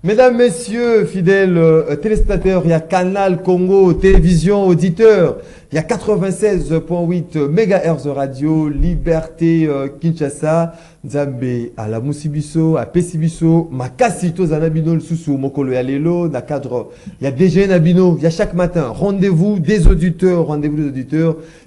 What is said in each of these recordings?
Mesdames, Messieurs, fidèles téléspectateurs, il y a Canal Congo, télévision, auditeurs, il y a 96.8 MHz radio, Liberté Kinshasa, Nzambe à la Moussibiso, à Pessibiso, Makasi Tozanabino, le Soussou, Mokolo Yalelo, na cadre, il y a DG Nabino, il y a chaque matin, rendez-vous des auditeurs,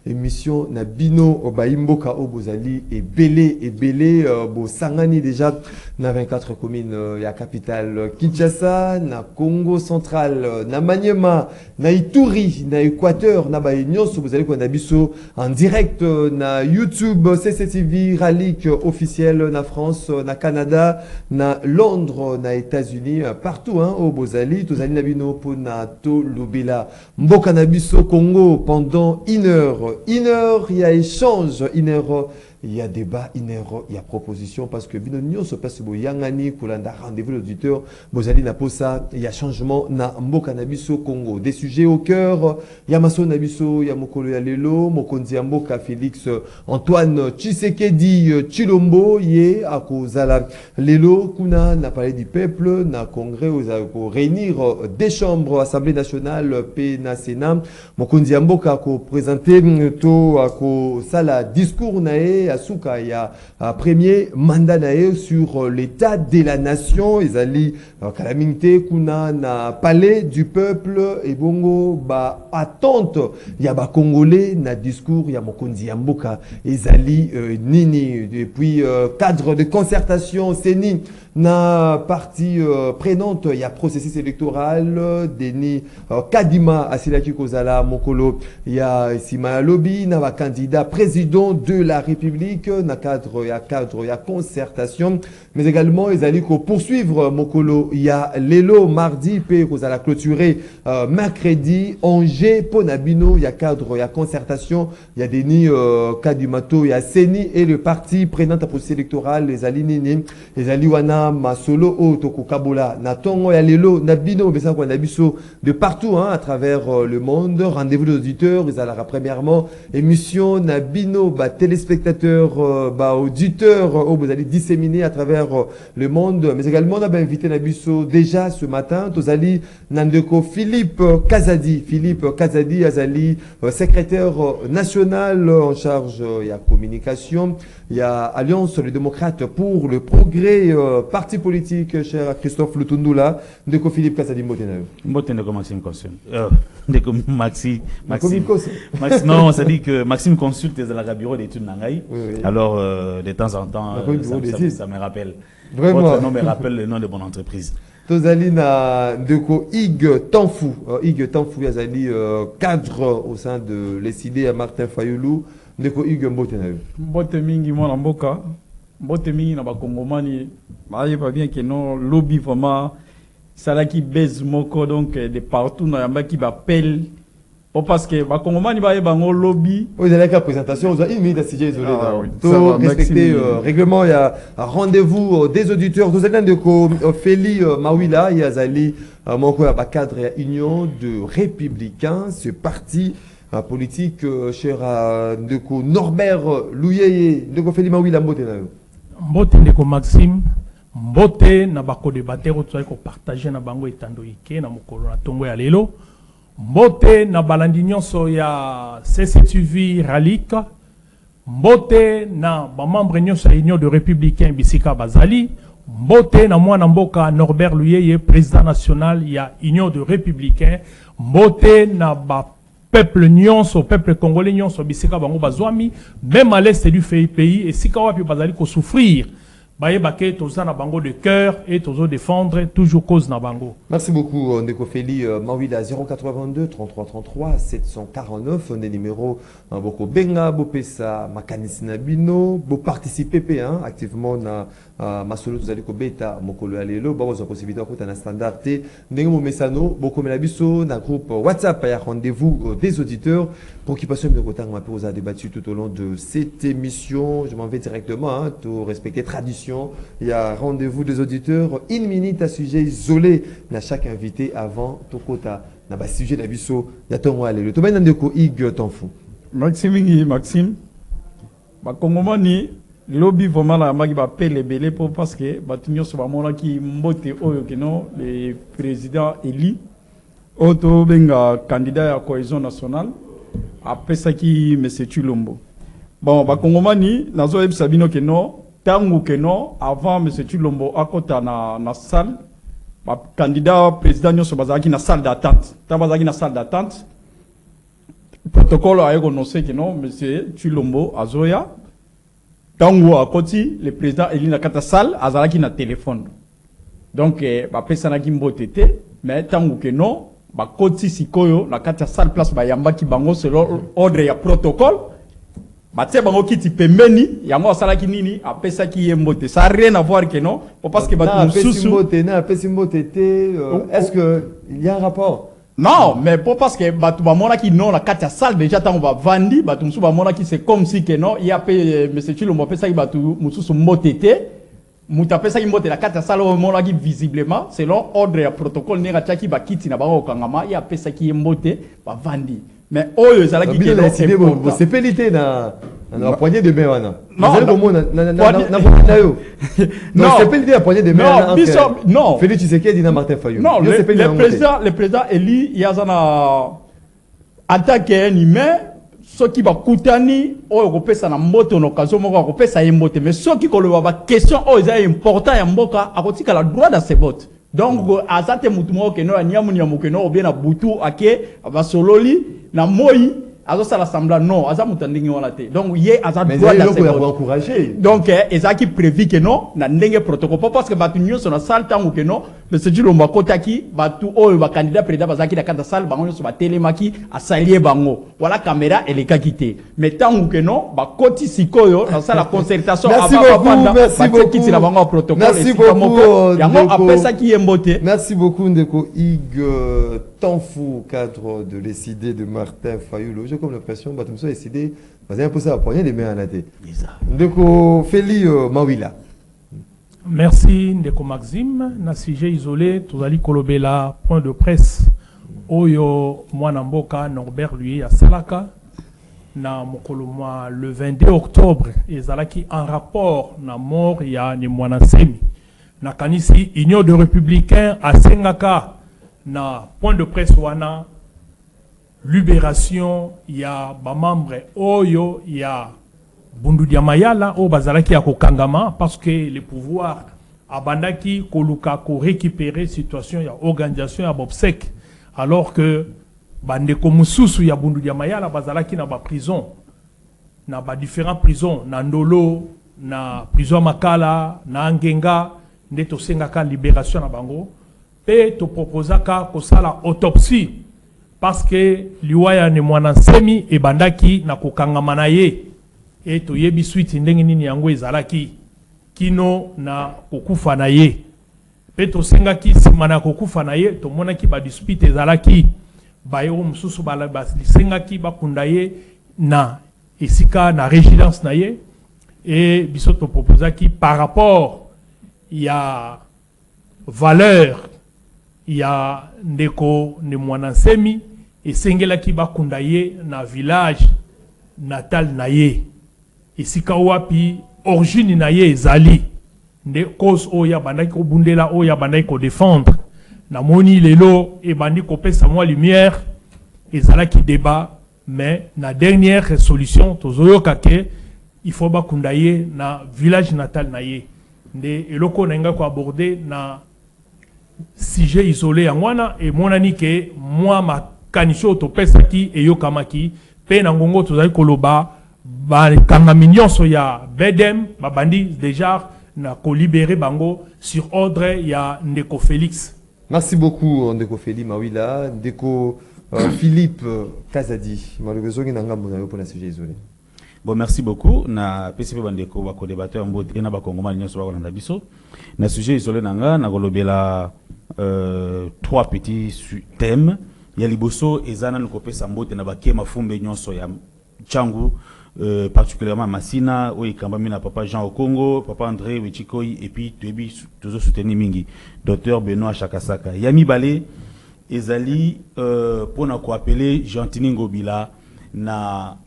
émission Nabino, Obaimboka, Obozali, et Belé, Bo Sangani déjà, na 24 communes, il y a capitale Kinshasa, na Congo central, na Maniema, na Ituri, na Équateur, na Baïnios, vous allez Nabiso en direct, na YouTube, CCTV, Ralik officiel, na France, na Canada, na Londres, na États-Unis, partout, hein, au Bozali, Tozali Nabino, Ponato, Lubila, Mboka Nabiso, Congo, pendant une heure, il y a échange, il y a débat, il y a proposition, parce que Binonio se passe au Yangani, Kolanda, rendez-vous l'auditeur, Bozali Naposa, il y a changement, na Mboka Nabiso, Congo. Des sujets au cœur, Yamaso Nabiso, Yamokolo Yalelo, Mokonzi Mboka, Félix, Antoine, Tshisekedi, Chilombo, Yé, Akozala, Lelo, Kuna, n'a parlé du peuple, n'a congrès, aux réunir des chambres, Assemblée nationale, PNA, Sénat, Mokonzi Mboka, ko présenter, to, ko sala, discours, nae, Asuka, il y a un premier mandat sur l'état de la nation. Ils allaient calamité, kuna na palais du peuple et bongo ba attente. Il y a ba congolais na discours, il y a Mokonzi Mboka. Ils allaient nini depuis cadre de concertation, c'est ni na partie prenante. Il y a processus électoral, Denis Kadima Asilaki Kozala Mokolo. Il y a Sima Lobby, na candidat président de la République. Na cadre, il y a concertation, mais également ils allaient poursuivre Mokolo. Il y a Lelo mardi, puis vous allez clôturer mercredi, Angers, Ponabino, il y a cadre, il y a concertation, il y a Denis Kadumato, il y a Seni et le parti prenant à processus électoral, les Alinini, les Aliwana, Masolo, Otoko Kabola, Natongo, il y a Lelo, Nabino, Nabiso, de partout, hein, à travers le monde. Rendez-vous des auditeurs, ils allaient premièrement, émission Nabino, téléspectateurs, auditeurs, vous allez disséminer à travers le monde, mais également on a invité Nabiso déjà ce matin, Tozali Nandeko Philippe Kazadi, Azali, secrétaire national en charge, il y a communication, il y a Alliance les démocrates pour le progrès, parti politique, cher Christophe Lutundula, Ndeko Philippe Kazadi Mbotenayo. Mboteneko Maxime Consulte. Maxime. Non, ça dit que Maxime consulte les bureau d'études Nangaï. Oui. Alors, de temps en temps, ça me rappelle. Vraiment. Votre nom me rappelle le nom de mon entreprise. Tozali na Ndeko Ig Tanfou. Ig Tanfou, Yazali, cadre au sein de l'ESID à Martin Fayoulou. Ndeko Ig Mbotenayo. Mbote mingi mwana mboka. Mbote mingi na bakongomani. Baye pas bien que non lobby vraiment. Ça qui baise moko donc de partout na yamba qui m'appelle. Parce que Bakongomani va y avoir lobby. Vous avez la présentation, vous avez une minute à sujet isolé. Oui. Pour respecter règlement, il y a un rendez-vous des auditeurs. Vous avez de Feli Mawila, il y a Zali, mon cadre Union de Républicains, ce parti politique, cher de Norbert Louyeye, de Feli Mawila Mbote. Mbote de Maxime, Mbote na bako débatteur, tu as partager na bango etando ike na mokolo na tongo ya lelo. Mbote na balandi nyonso ya CCTV Ralik, Mbote na bamembre nyonso ya Union de Républicains Bisika Bazali, Mbote na mwana mboka Norbert Louyeye, président national ya Union de Républicains, Mbote na peuple nyonso, peuple congolais nyonso Bisika bango bazwami, même à l'est du pays, et sika wapi bazali ko souffrir. Baye Baké, Toza na bango de cœur et Tozo défendre toujours cause na bango. Merci beaucoup, Ndeko Feli Mawila 082 33 33 749, des numéros Boko Benga, Bopesa, Makanis Nabino, Bo participer activement na Masolo Tozali ko beta Mokolo Alelo, ba vous possibilité à un standard T, Ndengo Mesano, Boko Melabiso, na groupe WhatsApp, il y a rendez-vous des auditeurs pour qu'ils passent de côté. On a débattu tout au long de cette émission. Je m'en vais directement, pour respecter tradition. Il y a rendez-vous des auditeurs, une minute à sujet isolé à chaque invité avant Tokota. Na ba sujet d'abisso, il y a ton aller. Le domaine de ko ig t'en fou. Maxime, Bakongomani, lobby vraiment la magi ba paie les belés pour parce que batunyo so ba mona ki mbote oyo que non le président élu auto benga candidat à cohésion nationale après ça qui monsieur Chilombo bon ba kongomani nazo ebisa bino que non tangu que non avant monsieur Chilombo akota na salle ba candidat président nyoso bazaki na salle d'attente tabazaki na salle d'attente protocole a annoncé que non monsieur Chilombo azoya tango à côté le président élu na kata salle azalaki na téléphone donc ba pesa na kimbotété mais tango que non ba côté sikoyo na kata salle place ba yamba ki bango selon ordre ya protocole ba té bango kiti pembeni yango asalaki nini apesa ki yemboté ça rien à voir que non parce que ba susu na pesa mbotété est-ce que il y a un rapport? Non, mais pas parce que batu ba mona ki non la katia salle déjà tant on va vendre batu musu ba mona ki c'est comme si que non il y a pe monsieur Chilombo pesa ki batu musu motete muta pesa ki mote la katia salle au mona ki visiblement selon ordre et protocole ne ratia ki ba kiti na bango kangama il y a pesa ki mote ba vandi mais oyo zala ki ke décidé c'est pénalité na la poignée de main wana non c'est pénalité la poignée de main non Félix Tshisekedi na Martin Fayulu non le président Eli yazana attaque un humain ce qui va coûter o kopesa na moto na occasion moko kopesa yembote mais ce qui koloba ba question o est important ya mboka akotika la droit dans ses votes donc azate mutu moko ke no anyamu nyamu ke no bien na butu ake ba sololi na moi azo sala sembla non aza mutandingi wala te donc ye aza droit dans ses votes encourager donc ezaki prévu que non na ndenge protocole parce que batu nyonso na salle tango que non monsieur Chilombo kotaki batu oyo ba candidat président bazaki na kata salle bango nyonso ba telemaki asalier bango wala caméra elekaki te mais tango que non ba koti sikoyo na sala concertation avant merci beaucoup la bango protocole merci beaucoup yango apesa ki yembote merci beaucoup ndeko Ig Tanfou cadre de l'idée de Martin Fayulu j'ai comme l'impression que tout décidé vous avez posé la poignée des mains à la tête ndeko Feli Mawila. Merci Ndeko Maxime. Na sujet isolé, Tozali Kolobela, point de presse. Oyo Mwanamboka, Norbert lui à Salaka. Na Mokolomwa le 22 octobre. Et Zalaki en rapport na mort ya ni Mwanasemi. Na Kanisi, Union de Républicains à Sengaka. Na point de presse wana. Libération ya bamambre. Oyo ya Bundu Diamayala au Bazalaki à Kokangama parce que le pouvoir a bandaki koluka ko récupérer situation ya organisation ya Bobsek alors que bande komususu ya Bundu Diamayala Bazalaki na ba prison na ba différents prisons na Ndolo na prison Makala na Ngenga ndeto sengaka libération na bango pe to proposaka ko sala autopsie parce que liwaya ne mwana semi e bandaki na kokangama na ye et to yebi suite ndenge nini yango ezalaki kino na kokufa na ye pe to sengaki sima na kokufa na ye to monaki ba dispute ezalaki ba yo mususu ba sengaki ba kunda ye na esika na résidence na ye et biso to proposaki par rapport ya valeur ya ndeko ne mwana semi esengelaki ba kunda ye na village natal na ye esika wapi origine na ye ezali nde cause oya bandaki ko bundela oya bandaki ko défendre na moni lelo e bandi ko pesa moi lumière ezalaki débat mais na dernière solution tozoyoka ke il faut bakunda ye na village natal na ye nde eloko na nga ko aborder na sujet isolé ya mwana e monani ke moi makanisho to pesa ki eyokamaki pe na ngongo tozali koloba ba kanga minyonso ya bedem babandi déjà na ko libérer bango sur ordre ya Ndeko Félix. Merci beaucoup Ndeko Feli Mawila, Ndeko Philippe Kazadi. Malheureusement il n'anga mona pour la sujet isolé. Bon merci beaucoup na PCP bandeko ba ko débatteur mbote na ba kongoma nyonso ba kolanda biso. Na sujet isolé nanga na kolobela trois petits thèmes. Ya liboso ezana nkopesa mbote na ba kema fumbe nyonso ya Tchangu particulièrement Massina où il kambami na papa Jean Okongo, papa André Wechikoyi et puis toujours soutenu mingi docteur Benoît Chakasaka Yami Balé ezali pour na ko appeler Gentini Ngobila na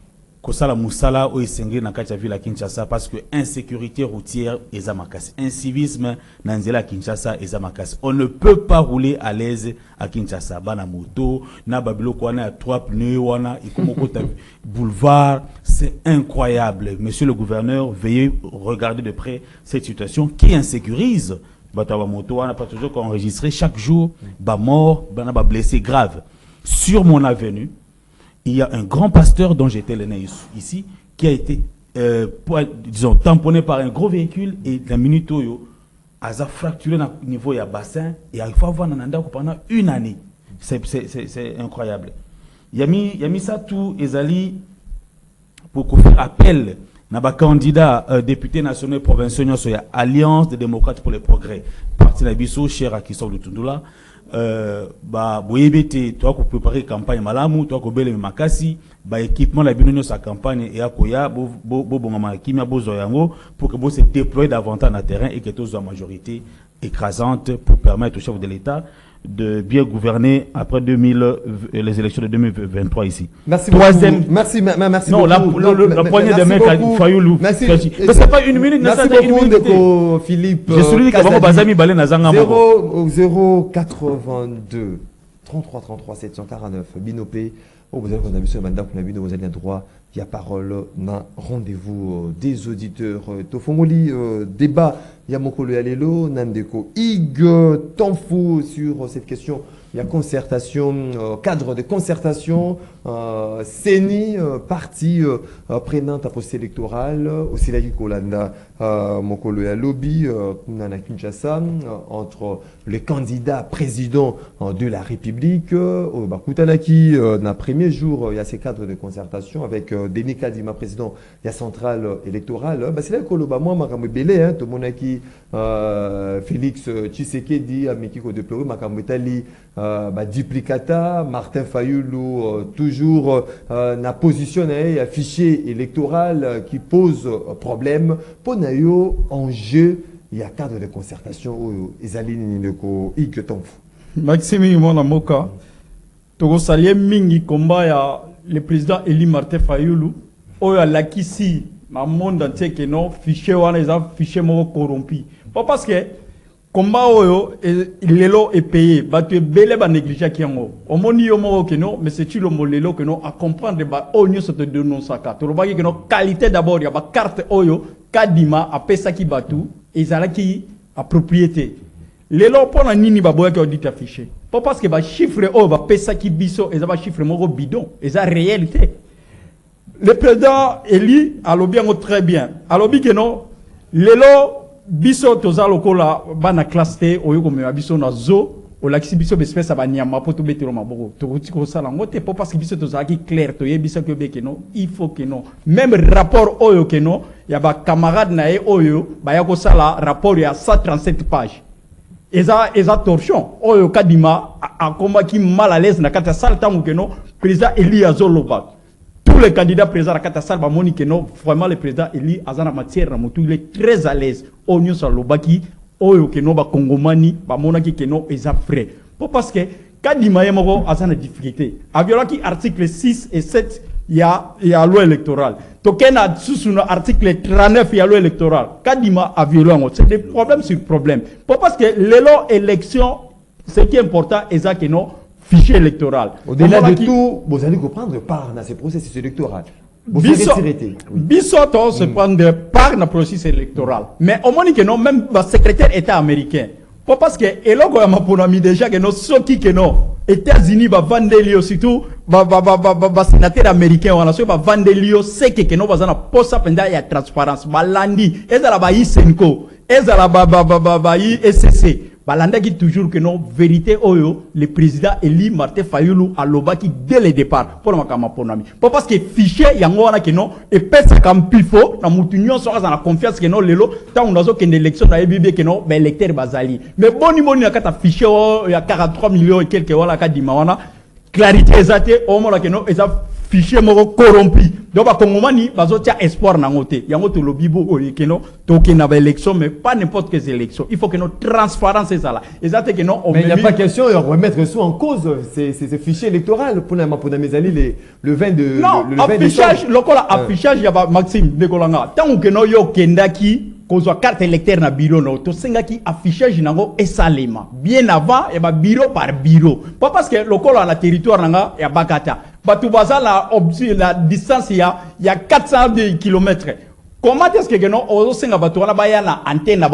kosala musala o esengeli na kati ya ville ya Kinshasa parce que insécurité routière eza makasi, incivisme na nzela ya Kinshasa eza makasi. On ne peut pas rouler à l'aise à Kinshasa. Bana moto na babiloko wana ya 3 pneus wana ikomoko ta boulevard, c'est incroyable. Monsieur le gouverneur, veuillez regarder de près cette situation qui insécurise. Batawa moto wana pas toujours enregistré chaque jour ba mort, bana ba blessé grave. Sur mon avenue, il y a un grand pasteur dont j'étais l'aîné ici, qui a été, disons, tamponné par un gros véhicule et la minute où a fracturé au niveau du bassin et il faut avoir un pendant une année. C'est incroyable. Il y a mis ça tout, Ezali, pour faire appel à un candidat député national provincial sur l'Alliance des démocrates pour le progrès. Parti Nabiso, cher à Christophe de Tundula. Boyebete toi ko préparer campagne malamu toi ko bele makasi ba équipement la binono sa campagne et akoya bo bongama kimia bozo yango pour que bo se déployer davantage na terrain et que tous la majorité écrasante pour permettre au chef de l'État de bien gouverner après les élections de 2023 ici. Merci Troisième, beaucoup. Merci non, beaucoup. la poignée de main à Fayoulou. Merci. Mais c'est pas une minute, merci c'est une beaucoup, minute. Ndeko Philippe. Je suis que vraiment Bazami Balé Nazanga 082 33 33 749 Binopé. Oh, vous avez qu'on a vu ce mandat qu'on a vu, vous avez droit. Il y a parole, na rendez-vous des auditeurs. Tofongoli débat. Il y a Mokolo Alelo, Nandeko Ig, Tanfou sur cette question. Il y a concertation, cadre de concertation, CENI, parti prenante à poste électoral, aussi la Kolanda, Mokolo Lobby, Nana Kinshasa, entre les candidats présidents de la République. Au Bakutanaki, dans le premier jour, il y a ces cadres de concertation avec Denis Kadima, président, il y a centrale électorale. C'est là que moi, Makamwe Belé, tout le monde qui Félix Tshisekedi, Amikiko déploré, Makamwe Tali, duplicata, Martin Fayoulou, toujours n'a positionné un fichier électoral qui pose problème. Pour nayo enjeu, il y a cadre de concertation où Ezaline Nindeko Ig Tanfou. Maxime Mona Moka, Togo Salien Mingi combat ya le président Eli Martin Fayoulou, Oya Lakisi, dans le monde entier que non, fichier wana les fichier moko corrompu. Pas parce que combat oyo lelo est payé, ba tu belé ba négliger ki yango. O moni yo moko que non, mais c'est tu le lelo que non à comprendre ba onyo se te donne saka. To ba que non qualité d'abord ya ba carte oyo kadima a pesa ki batu ezala ki a propriété. Lelo pona nini ba boya ki audit affiché. Pas parce que ba chiffre oyo ba pesa ki biso ezaba chiffre moko bidon, eza réalité. Le président Eli a lobby très bien. A lobby que non, lelo biso toza lokola bana classe T oyo ko me biso na zo o lakisi biso espèce ba nyama poto betelo maboko to ko sala ngote po parce que biso toza ki clair to ye biso ko be que non, il faut que non. Même rapport oyo que non, ya ba camarade na e oyo ba ya ko sala rapport ya 137 pages. Eza torchon oyo kadima a combat qui mal à l'aise na kata sala tango que non, président Eli azoloba. Tous les candidats présents à Katassal, vraiment le président Eli Azana matière il est très à l'aise. Onyo Salobaki, Oyo Keno, Kongomani, Bamonaki Keno, et après. Parce que, Kadima Yamoro Azana difficulté. Aviolaki article 6 et 7, il y a loi électorale. Tokena sous article 39, il y a loi électorale. Kadima a violé. C'est des problèmes sur problème. Parce que les lois élections, ce qui est important, c'est ça que non. Fichier électoral. Au-delà de tout, vous allez comprendre part dans ce processus électoral. Biso se prendre part dans le processus électoral. Mais au moins que non, même le secrétaire État américain. Parce que eloko ya maponami déjà que non soki que non États-Unis va vendre lio surtout va sénateur américain wana so va vendre lio c'est que non bazana posa penda ya transparence balandi ezala ba isenko ezala ba SCC balanda qui toujours que non vérité oyo le président Eli Martin Fayoulou a lobaki dès le départ pour makama ponami pas parce que fichier yango wana que non et pesa comme pifo na mutunyo so na confiance que non lelo tant on a que l'élection na EBB que non ben électeur bazali mais boni na kata fichier il y a 43 millions et quelques wala ka dimawana clarité ezate au moment que non eza fichier moko corrompu donc bakongomani bazotia espoir nango te yango tolobi bo oyo keno tokenda ba élection mais pas n'importe quelle élection il faut que notre transparence ezala ezate que non mais il n'y a pas question de remettre ça en cause ces fichiers électoraux pour mes amis le 20 de non le 20 affichage lokola affichage ya ba Maxime Dekolanga tant que no yo kendaki kozwa carte électeur na bureau no to sengaki affichage nango esalema bien avant et ba bureau par bureau pas parce que lokola na territoire nanga ya bakata batu baza la distance ya 400 km. Comment est-ce que non ozo senga batu wana baya na antenne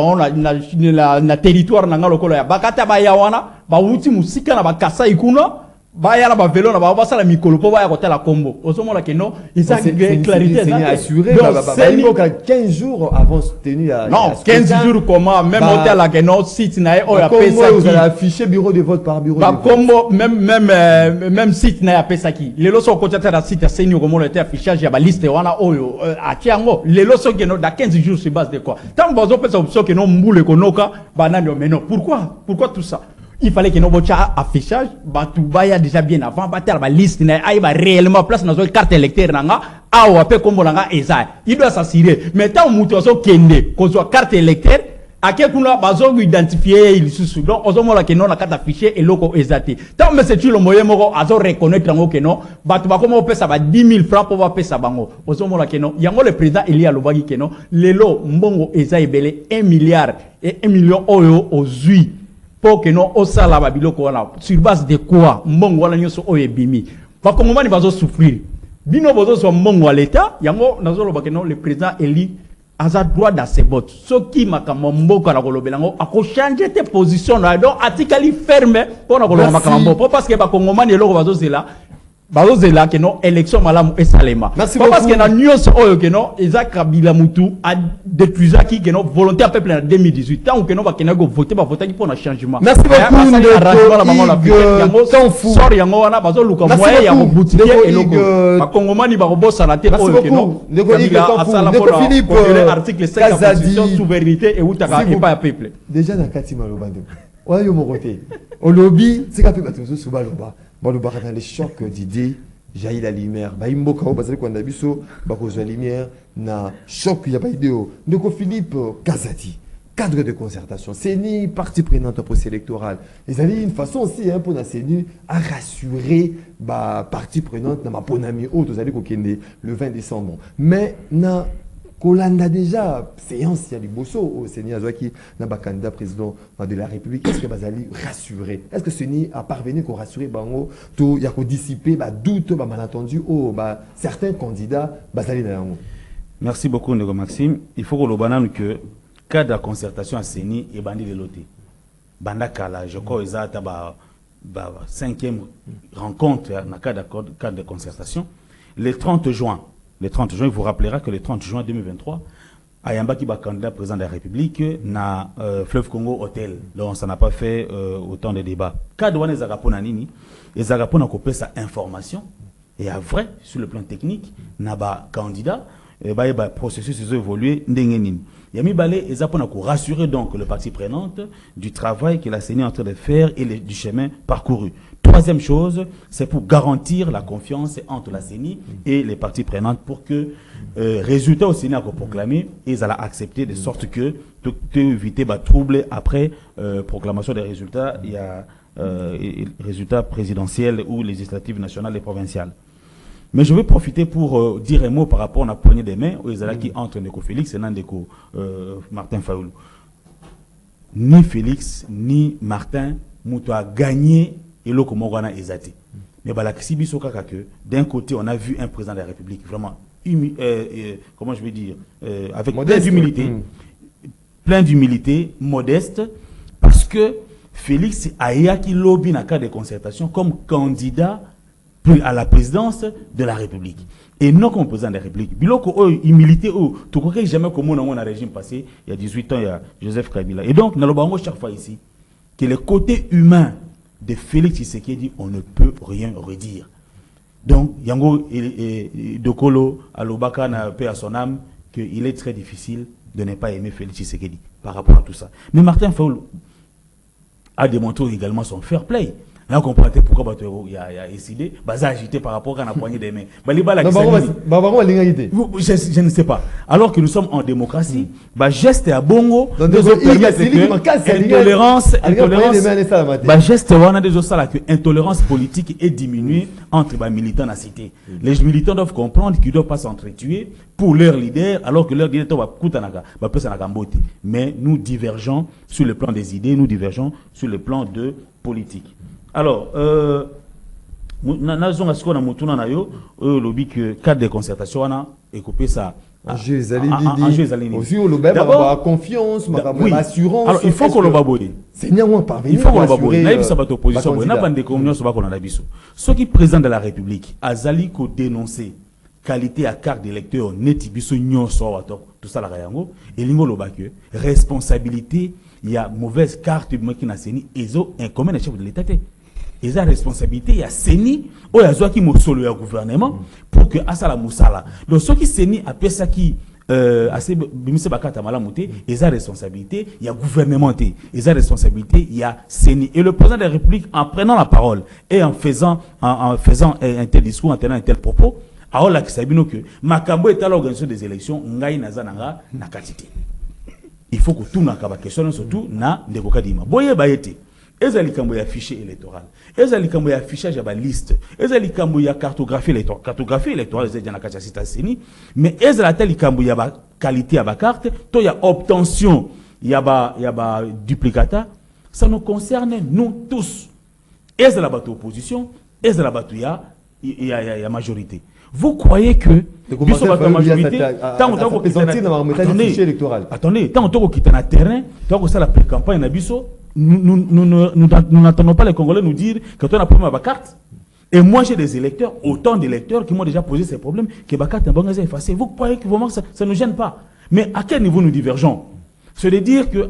na territoire nanga lokola ya bakata baya wana ba wuti musika na bakasa ikuna baya na ba vélo na ba basala mikolo po baya kotala kombo ozo mona que non ça clarité c'est assuré ba 15 jours avant tenue à non 15 jours comment même hôtel la que non site na o ya pesa vous allez afficher bureau de vote par bureau ba kombo même site na ya pesa ki lelo so ko tata site seni ko mona affichage ya ba liste wana oyo a tiango lelo so que non da 15 jours sur base de quoi tant bazo pesa option que non mbule ko noka banani mais non pourquoi tout ça il fallait que nous votions affichage, Batouba déjà bien avant, battre la liste, il réellement place dans une carte électeur, ou après comme on a il doit s'assurer. Mais tant que nous kende, qu'on soit carte électeur, à quel point nous avons identifié il sous donc on a que non la carte affichée et loco exacté. Tant que c'est le moyen moko azo reconnaître que non, Batouba comme on peut ça va 10 000 francs pour voir ça bango. On a que non, yango le président Elia Lobagi que non, lelo mbongo eza belé 1 milliard et 1 million euro aux huit. Pour que non au sala babiloko wana sur base de quoi mbongo wana nyoso oye bimi bakongomani bazo souffrir bino bozo so mbongo wa l'état yango nazolo ba que non le président Eli aza droit dans ses bottes ce qui makambo mboka na kolobelango ako changer tes positions donc atikali ferme pour na koloba makambo parce que bakongomani eloko bazo zela que non élection malamu esalema parce que na news oyo que non Isaac Kabila Mutu a détruit que non volonté peuple en 2018 tant que non ba kenago voter ba voter pour un changement merci beaucoup sorry yango wana bazo luka moyen ya boutique eloko ba kongomani ba robosa na tête oyo que non Philippe article 5 de la constitution souveraineté et utaka et pas peuple déjà na kati malobande oyo yo mokote au lobby c'est ka pe batozo subaloba baloba dans les chocs d'idées jaillit la lumière ba imboka o bazali kwanda biso ba kozwa lumière na choc ya ba idéo ndeko Philippe Kazadi cadre de concertation CENI partie prenante au procès électoral ils avaient une façon aussi hein pour la CENI à rassurer ba partie prenante na ma ponami o tozali kokende le 20 décembre mais na Kolanda déjà séance ya liboso au CENI azwaki na ba candidat président de la République est-ce que bazali rassurer est-ce que CENI a parvenu ko rassurer bango to ya ko dissiper ba doute ba malentendu oh ba certains candidats bazali na yango. Merci beaucoup Ndeko Maxime. Il faut que le banane que cadre de concertation à CENI et bandi de loté banda kala je crois ezata ba 5e rencontre na cadre de concertation le 30 juin. Le 30 juin, il vous rappellera que le 30 juin 2023, Ayamba qui est candidat président de la République, na Fleuve Congo Hôtel. Donc, ça n'a pas fait autant de débats. Kadouane et Zagapona Nini, et Zagapona a coupé sa information, et à vrai, sur le plan technique, n'a pas candidat, et bah, processus a évolué, n'dengenini. Yami Balé et Zapona pour rassurer donc le parti prenante du travail que la CENI est en train de faire et du chemin parcouru. Troisième chose, c'est pour garantir la confiance entre la CENI et les parties prenantes pour que résultat au CENI a proclamé et ils allaient accepter de sorte que tout éviter de troubles après proclamation des résultats, il y a résultats présidentiels ou législatifs nationales et provinciales. Mais je vais profiter pour dire un mot par rapport à la poignée des mains où ils allaient qui entre Ndeko Félix et Ndeko Martin Fayoulou. Ni Félix ni Martin Moutou a gagné et l'autre Morana Ezati. Mais bah, la Kissibiso que d'un côté, on a vu un président de la République vraiment, comment je vais dire, avec plein d'humilité, modeste, parce que Félix a qui lobby dans le cadre de concertation comme candidat à la présidence de la République. Et non comme président de la République. Biloko, humilité, tout crois jamais comme on a un régime passé, il y a 18 ans, il y a Joseph Kabila. Et donc, nous avons chaque fois ici, que le côté humain de Félix Tshisekedi, on ne peut rien redire. Donc, Yango et Dokolo, Alobaka n'a paix à son âme, qu'il est très difficile de ne pas aimer Félix Tshisekedi par rapport à tout ça. Mais Martin Fayoulou a démontré également son fair play. On comprend pourquoi il y a décidé, bah agité par rapport à la poignée des mains. Je ne sais pas. Alors que nous sommes en démocratie, bah geste à bongo, intolérance, bah geste on a des osala que intolérance politique est diminuée entre les militants dans la cité. Les militants doivent comprendre qu'ils ne doivent pas s'entretuer pour leur leader, alors que leur leader va kutanaka, bah personne mais nous divergeons sur le plan des idées, nous divergeons sur le plan de politique. Alors, na zonga siko na mutuna na yo, lobby que cadre de concertation on a écopé ça. Enjeu Zalini. Aussi au lobby ma confiance, ma assurance. Alors il faut qu'on le baboye. Il faut qu'on le baboye. Na ibisa bato opposition, na bande communion so ba ko na biso. Ceux qui président de la République, azali ko dénoncer qualité à carte d'électeur neti biso nyonso wato tout ça la yango elingo lobake responsabilité il y a mauvaise carte qui na seni ezo incombe na chef de l'état. Ils ont responsabilité, il y a Seni, ou il y a Zoaki Moussolo au gouvernement, pour que Asala Moussala. Donc, ceux qui Seni, après ça qui, assez, Bimise Bakata Malamouté, ils ont responsabilité, il y a gouvernement, ils ont responsabilité, il y a Seni. Et le président de la République, en prenant la parole et en faisant un tel discours, en tenant un tel propos, alors là, que Makambo est à l'organisation des élections, Ngai Nazananga, Nakatite. Il faut que tout n'a pas question, surtout, na Ndekokadima. Boye Bayete. Ezali kambo ya fichier électoral, ezali kambo ya affichage ya ba liste, ezali kambo ya cartographie électorale ezali na kati ya site seni, mais ezali tali kambo ya ba qualité ya ba carte, to ya obtention ya ba duplicata, ça nous concerne nous tous. Ezali ba opposition, ezali ba ya majorité. Vous croyez que biso ba majorité tant on attendez, tant on quitte na terrain, tant on ça la pré-campagne na biso nous n'attendons pas les Congolais nous dire que tu as un problème avec ma carte. Et moi, j'ai des électeurs, autant d'électeurs qui m'ont déjà posé ces problèmes, que ma carte est bon, effacée. Vous croyez que vraiment ça ne nous gêne pas? Mais à quel niveau nous divergeons? C'est de dire que,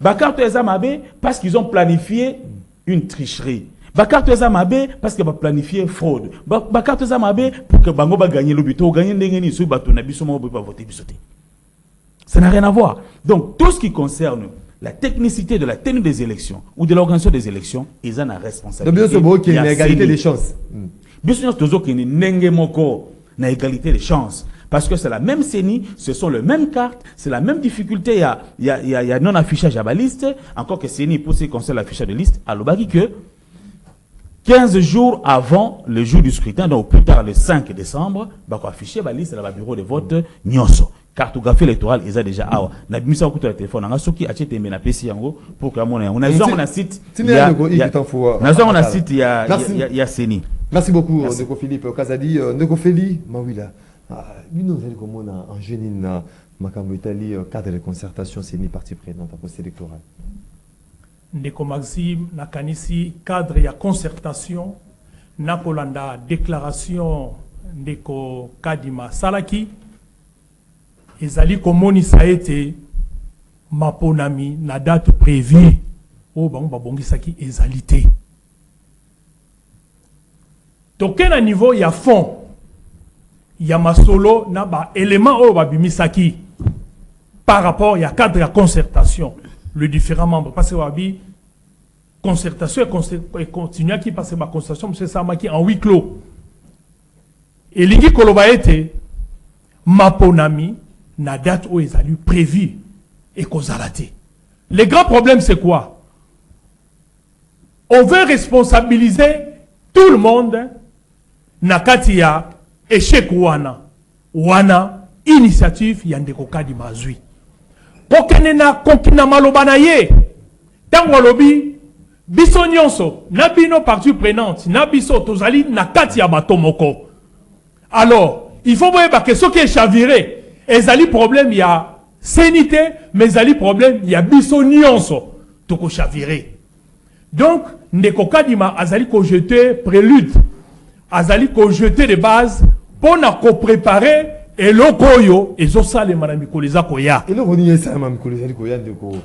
ma carte est amabé parce qu'ils ont planifié une tricherie. Ma carte est amabé parce qu'ils ont planifié fraude. Ma carte est amabé pour que Bango va gagner le but, gagner l'engagement, sur Batonabi, sur mon voter, ça n'a rien à voir. Donc, tout ce qui concerne la technicité de la tenue des élections ou de l'organisation des élections, ils ont la responsabilité. Bien sûr, qu'il y a une égalité des chances. Bien sûr, qu'il y a une égalité des chances. Parce que c'est la même CENI, ce sont les mêmes cartes, c'est la même difficulté. Il y a non-affichage à la liste. Encore que CENI, pour ce qui concerne l'affichage de liste, à l'Obagi que 15 jours avant le jour du scrutin, donc plus tard le 5 décembre, il faut afficher la liste dans le bureau de vote Nyonso. Cartographie électorale, ils ont déjà na bimisa ko le téléphone nga soki achete mena pesi yango pour que on a site il y a Seni. Merci beaucoup Ndeko Philippe Kazadi Ndeko Feli Mawila. Nous allons comme on a en jeune makambo Italie cadre de concertation Seni partie prenante à poste électoral. Ndeko Maxime nakanisi cadre ya concertation na kolanda déclaration Ndeko Kadima Salaki. Ezali komoni sa été maponami na date prévue o bango babongisaki ezalité. Toke na niveau ya fond ya masolo na ba élément o babimisaki par rapport ya cadre ya concertation le différents membres parce que wabi concertation et continue qui passe ma concertation monsieur Samaki en huis clos. Et lingi koloba été maponami na date où ils allaient prévu et qu'on a raté. Le grand problème, c'est quoi? On veut responsabiliser tout le monde na katia échec wana initiative yandeko kadi mazui. Pokene na konkina malobana ye. Tango lobi biso nyonso na bino partie prenante na biso tozali na katia batomoko. Alors, il faut voir que ce qui est chaviré ezali problème il y a sénité mais ezali problème il y a biso nyonso toko chaviré. Donc ndeko kadima azali ko jeter prélude azali ko jeter de base pour na ko préparer et lokoyo ezo sale manami ko leza ko ya et le voni ça manami ko leza ko ya ndeko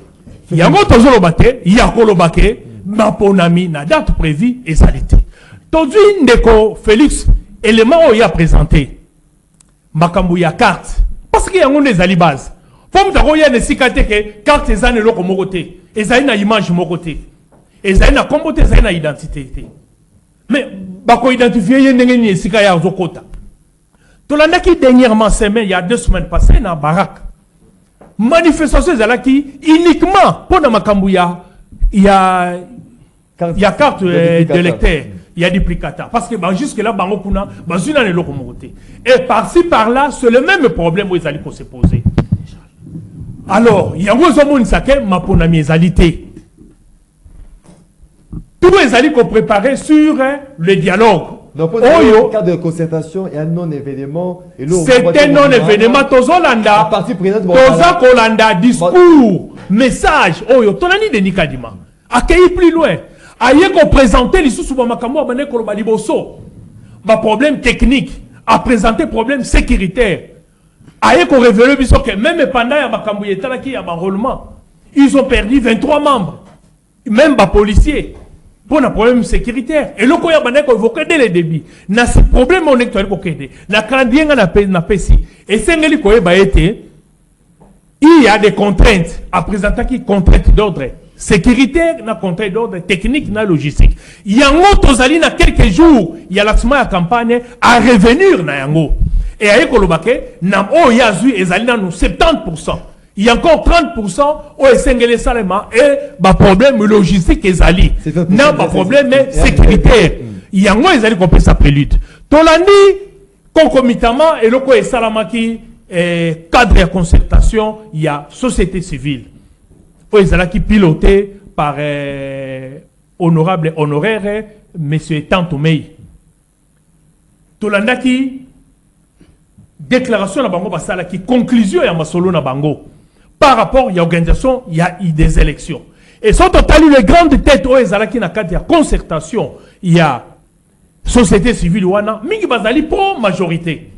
yango tozolo bate ya ko lobake maponami na date prévue ezalité tozui ndeko Félix élément oya présenté makambu ya carte parce qu'il y a des ali base. Faut me dire qu'il y a des cicatrices que carte ezane loko mokoté, ezali na image mokoté. ezali na kombo te ezali na identité te. Mais bako identifier ye ndenge ni esika ya zokota. Tolandaki dernièrement semaine, il y a 2 semaines passées na Barak. Manifestation ezalaki uniquement pour na makambu il y a carte de lecteur, il y a duplicata. Parce que jusque là, bango kuna, bazuna ne lokomote. Et par-ci par-là, c'est le même problème où ils allaient se poser. Alors, il y a un zomo nisake maponami ezalité. Tout les allaient préparer sur le dialogue. Donc, pour le cas de concertation, il y a un non-événement. C'est un non-événement. Tozolanda, Toza Kolanda, discours, message. Oyo, tonani de Nikadima. Accueilli plus loin. Aïe qu'on présentait les sous-souvent makambo abane koloba liboso. Ma problème technique. A présenté problème sécuritaire. Aïe qu'on révèle biso que même pendant ya makambo yetala ki ya enrôlement, ils ont perdu 23 membres. Même les policiers. Pour un problème sécuritaire. Et le koya bane ko évoqué dès le début. Na ce problème on est ko kede. Na kandienga na pesi. Et sengeli ko ba été il y a des contraintes à présenter qui contraintes d'ordre sécuritaire, na contrainte d'ordre technique, na logistique. Yango tozali na quelques jours, il y a l'action à campagne à revenir na yango. Et à Ekolobake, na o yazu ezali na nous 70%. Il y a encore 30% au Esengele Salema et ba problème logistique ezali. Na ba problème sécuritaire. Yango ezali qu'on peut sa prélude. Tolandi concomitamment et loko e salamaki cadre de concertation, il y a société civile. Qui piloté par honorable honoraire monsieur Tantoumei. Tolanda qui déclaration na bango basala qui conclusion ya masolo na bango par rapport à l'organisation, il y a eu des élections. Et sont total les grandes têtes qui na cadre de concertation, il y a société civile wana mingi bazali pro majorité.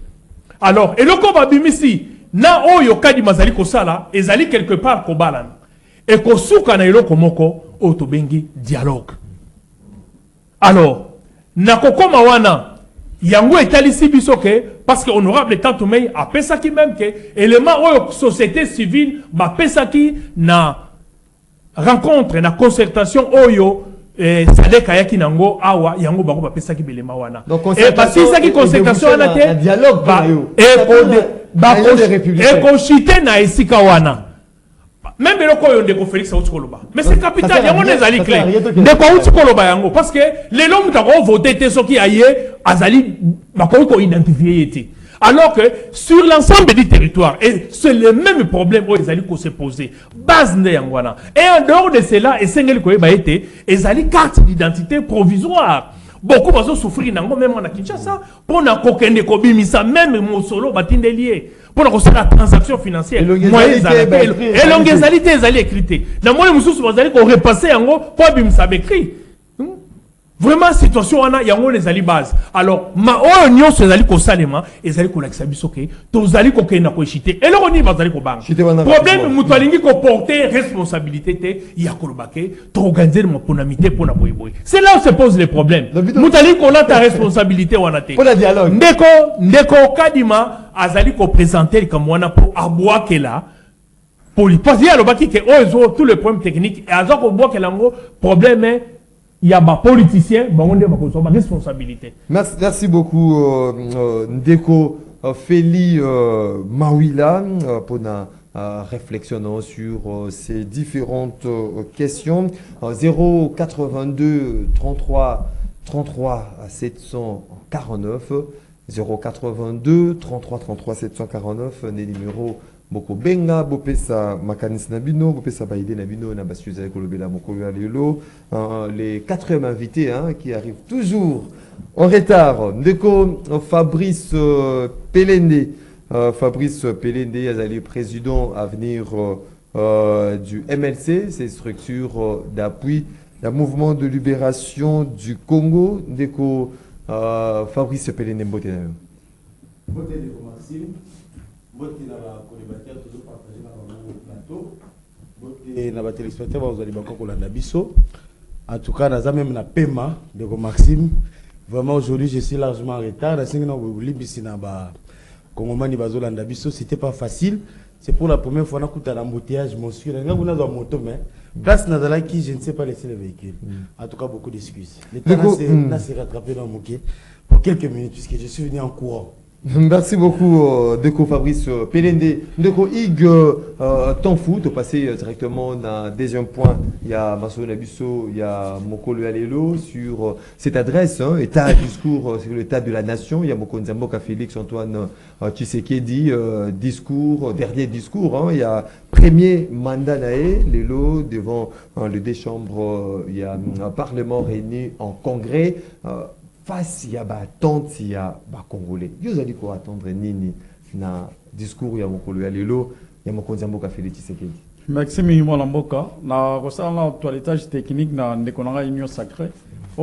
Alors et le combat bimisi na oyo kadi mazali kosala ezali quelque part kobalana. Et kosuka na iloko moko otobengi dialogue. Alors, nakokoma wana yango etalisi biso ke parce que honorable Tantoumei a pesaki même que élément oyo société civile ba pesaki na rencontre na concertation oyo sadeka yaki nango awa yango bango ba pesaki belema wana. Et parce que concertation wana te dialogue ba et kochite na esika wana. Même le koyo ndeko Félix Aoutikoloba. Mais c'est capital, yango nezali clair. Ndeko Aoutikoloba yango parce que les hommes t'ont voté te soki aye azali bako ko identifier été. Alors que sur l'ensemble du territoire et c'est le même problème où ezali ko se poser. Base nde yangwana. Et en dehors de cela, esengeli ko ba été ezali carte d'identité provisoire. Beaucoup vont souffrir nango même en Kinshasa pour na kokende ko bimisa même mosolo batindelier. Pour la transaction financière, et l'ongésalité est écrite. Dans moi, vous allez repasser en gros, pour bimsa écrit. Vraiment, situation, il y a les base. Alors, ma union, c'est les salema, et les l'axabisoke, tous allez coquer na kochité, et leur niveau, vous allez bang. Problème, moutolingi ko porter responsabilité, il y a kolobake, to organiser mon ponamité pour na boy. C'est là où se posent les problèmes. Moutolingi ko la ta responsabilité, wanate. Pour le dialogue. Ndeko kadima, azali ko présenter comme wana pour aboua kela. Parce qu'il y a le baki que eux tous les problèmes techniques, et azako aboua kela ngo, problème il y a des politiciens, on a responsabilité. Merci beaucoup, Ndeko Feli Mawila, pour la réflexion sur ces différentes questions. 082 33 33 749, 082 33 33 749, les numéros. Boko benga bopesa makanis nabino bopesa baide nabino na basuza kolobela mokolo ya lelo les 4e invités qui arrivent toujours en retard. Ndeko Fabrice Pelende azali président à venir du MLC, c'est structure d'appui d'un mouvement de libération du Congo. Ndeko Fabrice Pelende mbote na yo. Mbote de Maxime. Bote na ba colibataire toujours partager na ba plateau. Bote na ba téléspectateurs ba ozali bako kolanda biso. En tout cas, naza même na pema de Maxime. Vraiment aujourd'hui, je suis largement en retard. Na singa na libisi na ba Kongomani bazolanda biso, c'était pas facile. c'est pour la première fois qu'on a un embouteillage mensuel. On a une moto, mais place Nadala qui je ne sais pas laisser le véhicule. En tout cas, beaucoup d'excuses. L'État s'est rattrapé dans mon quai pour quelques minutes puisque je suis venu en courant. Merci beaucoup, Deco Fabrice Pelende. Deco Ig, temps foot, au passé directement dans le deuxième point. Il y a Masso Nabiso, il y a Mokolo Alelo sur cette adresse, état discours sur l'état de la nation. Il y a Moko Nzamboka Félix Antoine Tshisekedi, discours, dernier discours. Il y a premier mandat naé, Lelo, devant le deux chambres. Il y a un parlement réuni en congrès. Face il y a attente il y a congolais vous allez quoi attendre nini na discours ya mokolo ya lelo ya mokonzi mboka Félix Tshisekedi. Maxime Mwalamboka na resala toilettage technique na ndekonanga union sacrée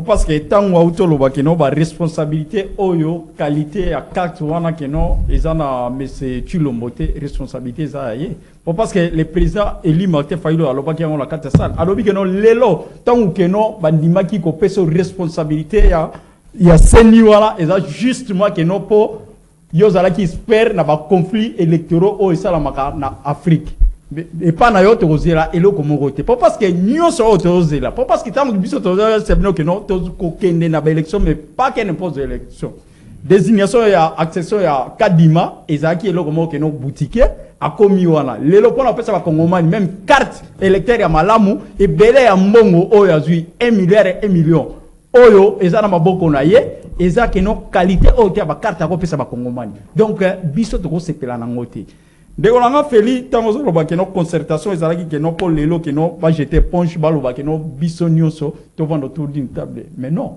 parce que tango autolo bakeno ba responsabilité oyo qualité ya carte wana keno ezana monsieur Chilombote responsabilité za yé parce que le président Eli Martin Fayulu aloba ki on la carte sale alobi keno lelo tango keno bandimaki ko peso responsabilité ya il y a seni wala eza justement que non po yozala qui espère na ba conflit électoraux au sala maka na Afrique et pas na yote ozela elo comme roté parce que nyo so ozela parce que tant biso tozela c'est bien que non to ko kende na ba élection mais pas qu'elle impose élection désignation ya accession ya Kadima ezaki elo comme que non boutique a commis wana lelo pona pesa ba kongomani même carte électeur ya malamu et belé ya mbongo o ya zui 1 milliard et 1 million oyo ezana maboko na ye eza que no qualité o te ba carte ko pesa ba kongomani donc biso to ko sepela na ngoti de ko nga feli tango zo ba que no concertation ezala ki que no ko lelo que no ba jeter ponche ba lo ba que no biso nyonso to vendre autour d'une table mais non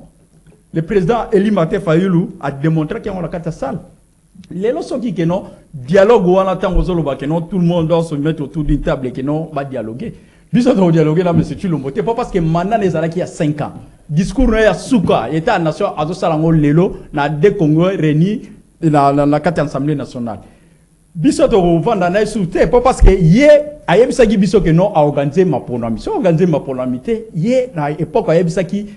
le président Eli Martin Fayulu a démontré qu'il y a la carte sale lelo soki que no dialogue wana tango zo ba que no tout le monde doit se mettre autour d'une table et que no ba dialoguer biso to dialoguer là monsieur Chilombote pas parce que maintenant ezala ki a 5 ans discours ya suka état nation azo salango lelo na de Congo réunis na carte assemblée nationale biso to vanda na souté pas parce que yé ayebisa ki biso que non a organiser ma pronomie so organiser ma pronomie yé na époque ayebisa ki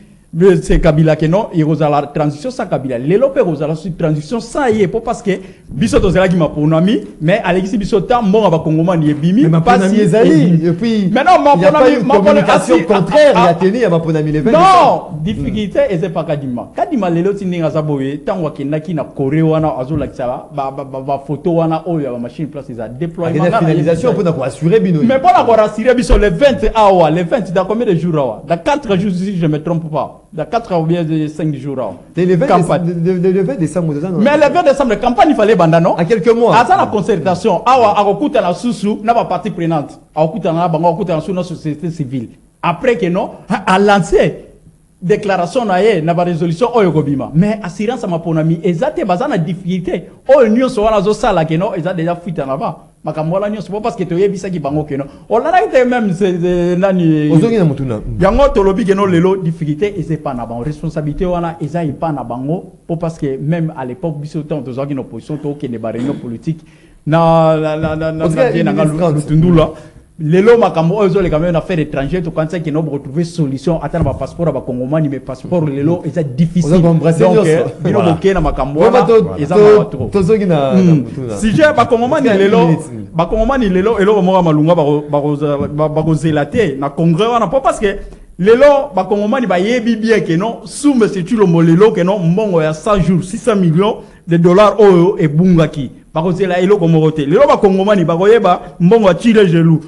c'est Kabila que non il y a la transition sans Kabila lelo pe la transition sans yé pas parce que biso to zela ki ma pronomie mais Alexis biso ta mbonga ba kongomani yebimi pas si et puis mais non ma communication contraire il a tenu à ma pronomie le 20 non difficulté et c'est pas Kadima lelo tininga zaboye tango kenaki na Corée wana azola kisala ba photo wana oyo ba machine place ils a déploiement la finalisation pour assurer bino mais pas pour assurer biso le 20 awa le 20 dans combien de jours awa dans 4 jours si je me trompe pas dans 4 ou bien 5 jours awa le 20 décembre mais le 20 décembre campagne il fallait banda non à quelques mois à ça la concertation awa akokuta na susu na ba partie prenante akokuta na bango akokuta na sous na société civile après que non a lancé déclaration na ye na ba résolution oyo kobima mais assurance ma ponami ezate bazana difficulté oyo nyonso wana zo sala que non eza déjà fuite na ba makambo la nyonso parce que to yebisa ki bango que non on l'a été même c'est nani ozongi na mutuna yango to lobi que non lelo difficulté et c'est pas na bango responsabilité wana eza pas na bango parce que même à l'époque biso temps to zoki na opposition to ke ne ba réunion politique na tundula lelo makambo oyo les camions affaires étrangères to quand ça qui n'ont retrouvé solution attendre ba passeport ba kongomani mais passeport lelo est difficile donc bino boké na makambo eza trop tozoki na si j'ai ba kongomani lelo elo mo malunga ba zelate na congrès wana parce que lelo ba kongomani ba yebi bien que non sous monsieur Chilombo lelo que non mbongo ya 100 jours 600 millions de dollars oyo e bungaki ba kozela elo ko morote lelo ba kongomani ba koyeba mbongo ya chile gelou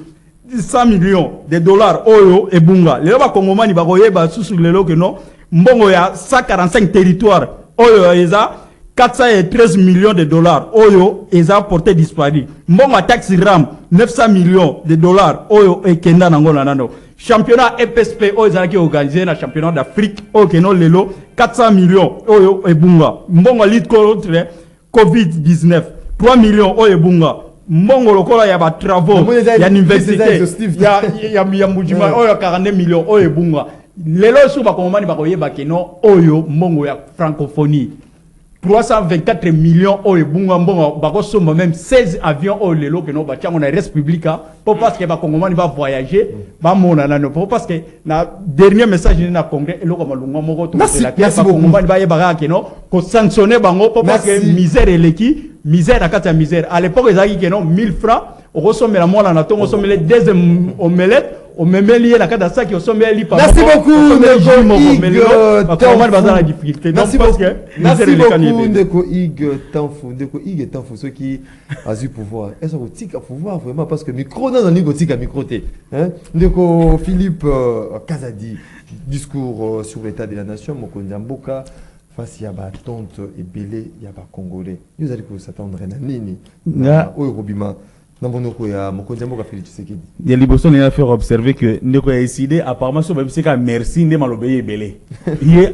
100 millions de dollars oyo e bunga lelo ba kongomani ba koyeba susu lelo que non mbongo ya 145 territoires oyo eza 413 millions de dollars oyo eza porté disparu mbongo taxe ram 900 millions de dollars oyo e kenda nango nano championnat EPSP oyo eza ki organisé na championnat d'Afrique oyo keno lelo 400 millions oyo e bunga mbongo lutte contre Covid-19 3 millions oyo e bunga mbongo lokola ya ba travaux ya université ya mujima oyo 42 millions oyo bunga lelo su ba kongomani ba koyeba keno oyo mbongo ya francophonie 324 millions oyo bunga mbongo ba ko somba même 16 avions oyo lelo keno ba tiango na République pour parce que ba kongomani ba voyager ba mona nano pour parce que na dernier message na congrès eloko malunga moko to la ba kongomani ba yeba keno ko sanctionner bango pour parce que misère eleki misère à 4 misère à l'époque ils avaient que non 1000 francs au ressommé la moelle en atome, au sommet les deuxième omelette, au même lié la carte ça qui au sommet li par. Merci beaucoup Ndeko la difficulté. Merci beaucoup Ndeko Ig Tanfou ceux qui a eu pouvoir. Est-ce que tika pouvoir vraiment parce que micro dans le tika micro té. Hein Ndeko Philippe Kazadi discours sur l'état de la nation Mokonzi Mboka face à ba tonte et belé ya ba congolais. Nous allons s'attendre à nini. Na Robima. Il y a Liboson qui a fait observer que nous avons décidé, apparemment, sur le web, merci, nous avons belé.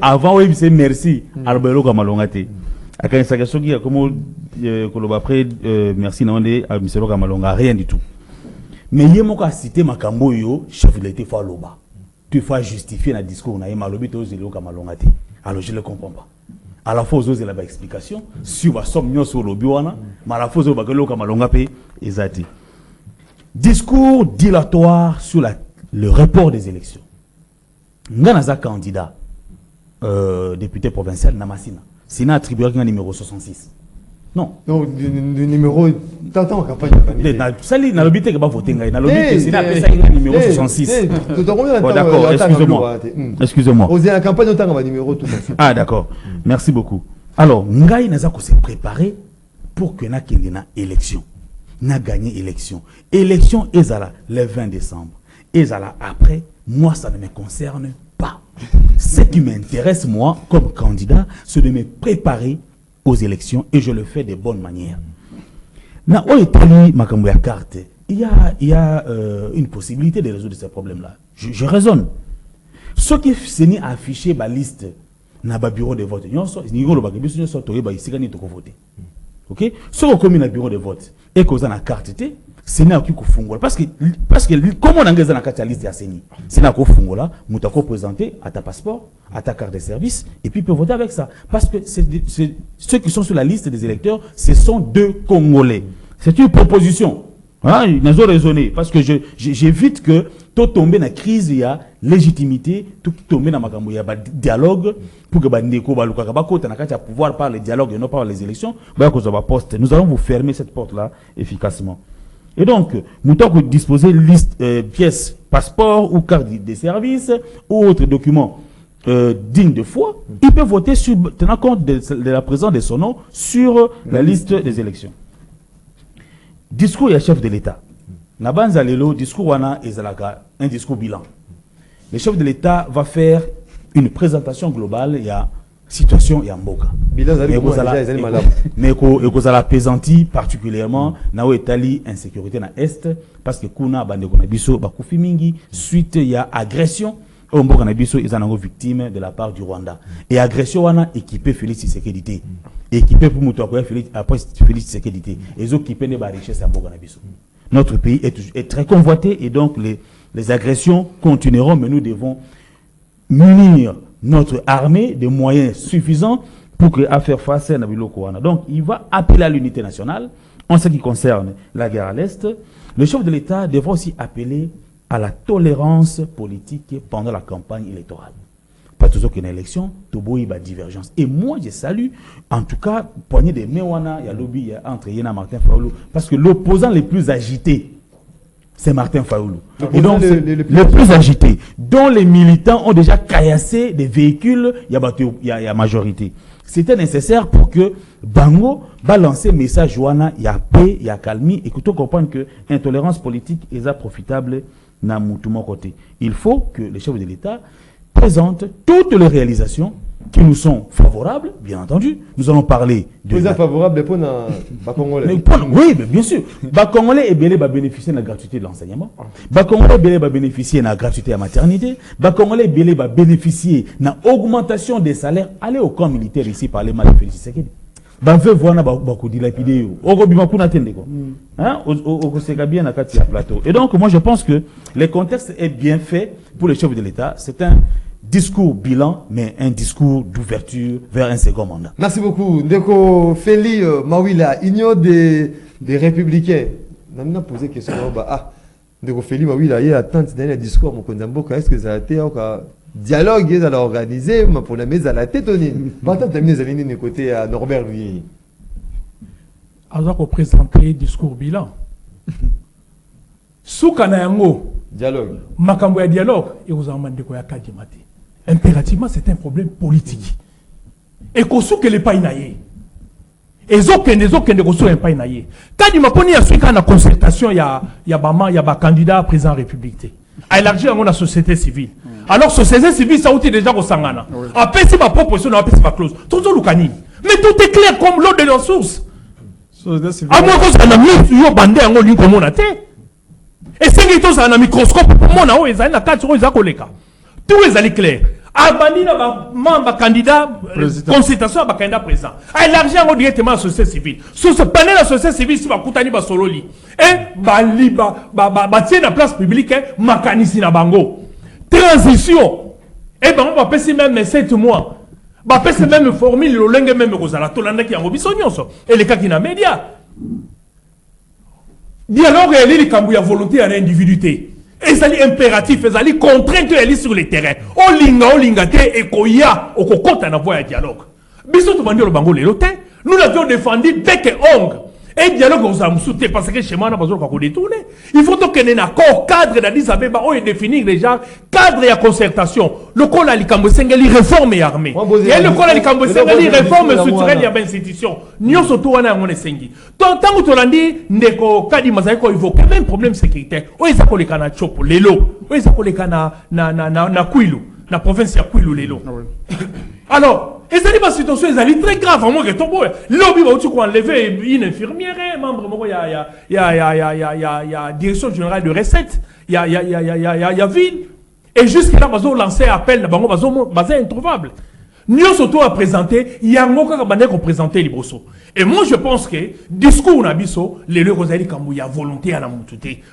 Avant, oui, c'est merci, albelo comme malongate. À quand ça question qui a comme après merci non de monsieur Kamalonga rien du tout. Mais il y a mon cas cité Makambo yo chef de l'État Faloba. Tu fais justifier le discours na malobi to zelo Kamalongate. Alors je ne le comprends pas. À la fois aux autres, il y a une explication. Si on va sommer sur le biwana, mais à la fois aux autres, il y a une discours dilatoire sur le report des élections. Nous avons un candidat, député provincial, Namasina. C'est un attribué un numéro 66. Non. Non, du numéro. T'entends en campagne. Ça, il n'a l'obité que va voter. Il n'a l'obité, c'est un numéro 66. D'accord, excusez-moi. Excusez-moi. Osez la campagne, on a un numéro tout ça. Ah, d'accord. Merci beaucoup. Alors, Ngai n'a pas se préparer pour que n'a qu'il y ait une élection. N'a gagné élection. Élection est là le 20 décembre. Et là après, moi, ça ne me concerne pas. Ce qui m'intéresse, moi, comme candidat, c'est de me préparer aux élections et je le fais de bonne manière. Na Oetali Makambuya carte, il y a une possibilité de résoudre ces problèmes-là. Je raisonne. Ce qui s'est affiché la liste na ba bureau de vote, ni go lo ba biso so to ba isigani to voter. OK? Ce qui commis na bureau de vote et que na carte té, c'est na ki ko fungola parce que comme on engage na carte la liste ya seni. C'est na ko fungola, mutako présenter à ta passeport, à ta carte de service et puis peut voter avec ça parce que ceux qui sont sur la liste des électeurs, ce sont deux Congolais. C'est une proposition. Hein, ils ont raisonné parce que j'évite que tout tomber dans la crise, il y a légitimité, tout tomber dans ma dialogue pour que pouvoir par le dialogue et non par les élections. Nous allons vous fermer cette porte-là efficacement. Et donc, nous devons disposer de liste pièces, passeport ou carte de service ou autres documents dignes de foi. Il peut voter tenant compte de la présence de son nom sur la liste des élections. Discours et chef de l'État. Nabanza Lelo, discours wana ezalaka, un discours bilan. Le chef de l'État va faire une présentation globale, il y a situation, il y a mboka. Mais vous allez pesanti particulièrement na Itali insécurité na est parce que kuna bande kona biso bakufi mingi suite il y a agression au mboka na biso ils en victime de la part du Rwanda. Et agression wana équipé Félix Tshisekedi. Équipé pour muto après Félix Tshisekedi. Et occupé ne ba richesse à mboka na biso. Notre pays est très convoité et donc les agressions continueront, mais nous devons munir notre armée de moyens suffisants pour faire face à Nabilo Kouana. Donc, il va appeler à l'unité nationale. En ce qui concerne la guerre à l'Est, le chef de l'État devra aussi appeler à la tolérance politique pendant la campagne électorale. Pas toujours qu'une élection, Tobo y a divergence. Et moi, je salue, en tout cas, poignée de Mewana, il y a lobby entre Yéna Martin Faoulou, parce que l'opposant le plus agité, c'est Martin Faoulou. Et donc, le plus agité, dont les militants ont déjà caillassé des véhicules, il y a majorité. C'était nécessaire pour que Bango balance un message, il y a paix, il y a calme, et que tout comprenne que l'intolérance politique est profitable dans mon côté. Il faut que les chefs de l'État présente toutes les réalisations qui nous sont favorables, bien entendu. Nous allons parler de... Vous êtes favorable pour les Congolais? Oui, mais bien sûr. Les Congolais et Belé va bénéficier de la gratuité de l'enseignement. Les Congolais et Belé va bénéficier de la gratuité à maternité. Les Congolais et Belé va bénéficier de l'augmentation des salaires. Allez au camp militaire ici par les mal de Félix Tshisekedi. Ben veut voir na beaucoup dilapidé. Et donc moi je pense que le contexte est bien fait pour le chef de l'État. C'est un discours bilan, mais un discours d'ouverture vers un second mandat. Merci beaucoup. Ndeko Feli Mawila, union des républicains. On a posé question. Ndeko Feli Mawila, il y a tant de discours. Est-ce que ça a été dialogue, ils allaient organiser, mais pour la mise à la tête, on est. Maintenant, tu as mis les côté à Norbert Louis. Alors, on présenter discours bilan. Souka na yango. Dialogue. Makambo ya dialogue. Et vous en demandez quoi ya Kadimati. Impérativement, c'est un problème politique. Et qu'on souke les pas inaye. Et zokende ko souke pas inaye. Kadima poni ya souka na concertation ya candidat à président de la République. A élargir la société civile. Alors, société civile, ça a été déjà au Sangana. Après, c'est ma proposition, après, c'est ma clause. Tout le monde. Mais tout est clair comme l'eau de la source. À moi, quand on a mis un bandé en ligne comme on a été. Et c'est que ça a un microscope pour moi, on a un 4 euros, tout est clair. Abandi na membre candidat consultation ba candidat président. A élargir directement la société civile. Sur ce panel la société civile si ba kutani ba sololi. Et ba tirer la place publique makanisi na bango. Transition. Et ben on va passer même 7 mois. Ba passer même formule le lenge même kozala to landa ki yango biso nyonso. Et les cas qui na média. Dialogue et li kambu ya volonté à l'individuité. Et ça est impératif, et ça est contrainte d'aller sur le terrain. Olinga te et koya au kokota na voie dialogue. Biso to bandi le bango le lote. Nous l'avions défendu bec et ongle. Et dialogue on s'en soutient parce que chez moi on a besoin qu'on détourne. Il faut donc qu'il y ait un accord cadre d'Addis Abeba où il définit déjà cadre et concertation. Le col à l'Ikambo Sengeli réforme et armée. Et le col à l'Ikambo Sengeli réforme structurelle et institution. Nous surtout on a un sengi. Tant que tu l'as dit, ndeko kadi mazako évoque même problème sécuritaire. Où ils appellent les cana chopo lelo. Où ils appellent les cana na Kwilu, na province ya Kwilu lelo. Alors et ça dit ma situation est très grave. Moi, que tombe. Lobby va aussi enlever une infirmière, membre. Il y a direction générale de recettes. Il y a ville. Et jusqu'à là, on lancer appel. Bazin introuvable. Nous surtout à présenter. Il y a un mot qu'on présenter les brossos. Et moi, je pense que discours nabiso, les le Rosalie Kambou, il y a volonté à la moutouté.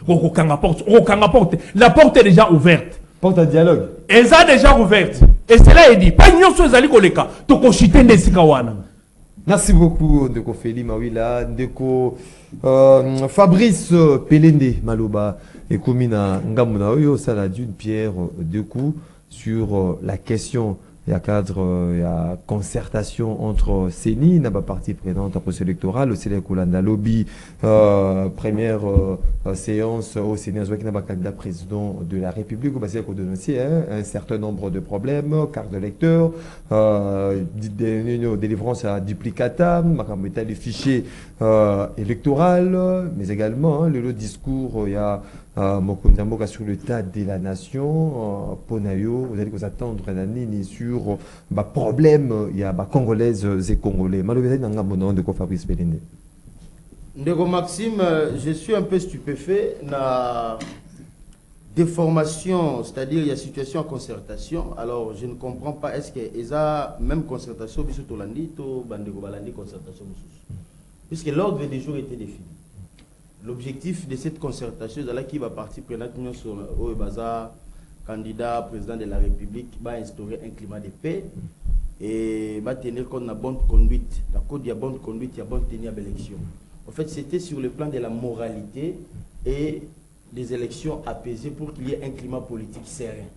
La porte est déjà ouverte. Porte à dialogue. Elles ont déjà ouverte. Et cela est dit. Pas une chose à l'école. Toko chite ndesikawana. Merci beaucoup, Ndeko Feli Mawila, Ndeko Fabrice Pelende Maloba et Komina Ngamuna Oyo, ça l'a d'une pierre deux coups sur la question. Il y a cadre, il y a concertation entre CENI, n'a pas partie prenante en processus électoral, le Sénat Kolanda Lobby, première séance au Sénat, qui n'a pas candidat président de la République, au bassin qu'on dénonçait un certain nombre de problèmes, carte de lecteur, délivrance à duplicata, les fichiers électoraux, mais également le discours, il y a Mokonzamboka sur l'état de la nation, Ponayo, vous allez vous attendre l'année sur le problème, il y a Congolaises et Congolais. Malheureusement, il y a de Fabrice Pelende. Ndeko Maxime, je suis un peu stupéfait na déformation, c'est-à-dire il y a situation en concertation. Alors je ne comprends pas, est-ce qu'il y a même concertation, biso tolandi, to bandeko balandi concertation, puisque l'ordre des jours était défini. L'objectif de cette concertation, c'est là qui va partir prenante sur le Baza, candidat président de la République, va instaurer un climat de paix et va tenir compte de la bonne conduite. La code de la bonne conduite, il y a bonne tenue à l'élection. En fait, c'était sur le plan de la moralité et des élections apaisées pour qu'il y ait un climat politique serein.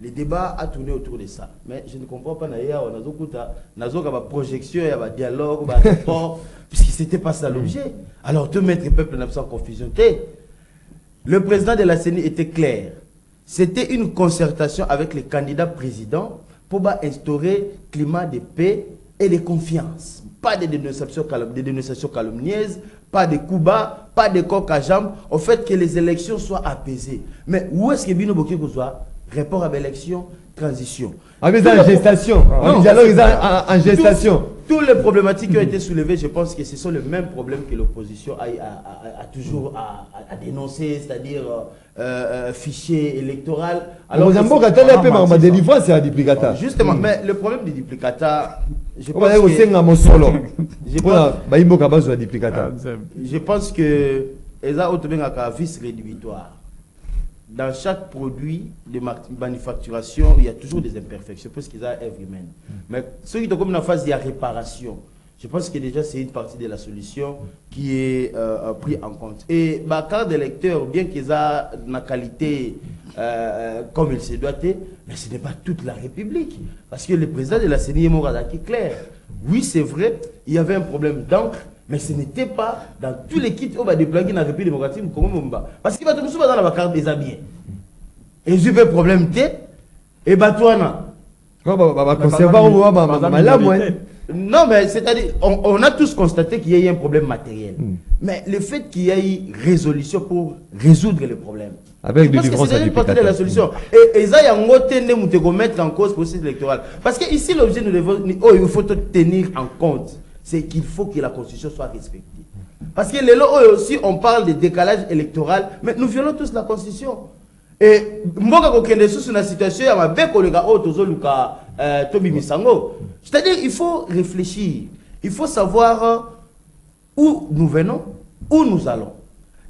Le débat a tourné autour de ça. Mais je ne comprends pas, on a projection, il y a un dialogue, un rapport, puisque ce n'était pas ça l'objet. Alors, te mettre le peuple en confusion. Le président de la CENI était clair. C'était une concertation avec les candidats présidents pour instaurer un climat de paix et de confiance. Pas de dénonciations calomnieuses, pas de coups bas, pas de coq à jambes, au fait que les élections soient apaisées. Mais où est-ce que Bino Bokeh soit rapport à l'élection, transition. Ah mais en gestation. En dialogue en gestation. Toutes les problématiques qui ont été soulevées, je pense que ce sont les mêmes problèmes que l'opposition a toujours à dénoncer, c'est-à-dire fichier électoral. Alors délivrance c'est un duplicata. Justement, mais le problème du duplicata, je pense que Eza Otobenga vice rédhibitoire. Dans chaque produit de manufacturation, il y a toujours des imperfections, parce qu'ils ont œuvre humaine. Mais ceux qui sont comme dans la phase de réparation, je pense que déjà c'est une partie de la solution qui est prise en compte. Et ma carte d'électeur, bien qu'ils aient une qualité comme il se doit être, mais ce n'est pas toute la République. Parce que le président de la CENI est clair. Oui, c'est vrai, il y avait un problème d'encre, Mais ce n'était pas dans tous les kits où on va déployer dans la République démocratique du Congo. Parce qu'il va tout dans la carte des habillés. Et j'ai pas problème, et Batouana. Non, mais c'est-à-dire, on a tous constaté qu'il y a eu un problème matériel. Mais le fait qu'il y ait eu résolution pour résoudre le problème. Avec des différences à de la solution. Et ça, il y a un autre mettre en cause le processus électoral. Parce que ici, l'objet, il faut tenir en compte, c'est qu'il faut que la Constitution soit respectée. Parce que les lois aussi, on parle de décalage électoral, mais nous violons tous la Constitution. Et moi, quand on est sous une situation, c'est-à-dire, il faut réfléchir. Il faut savoir où nous venons, où nous allons.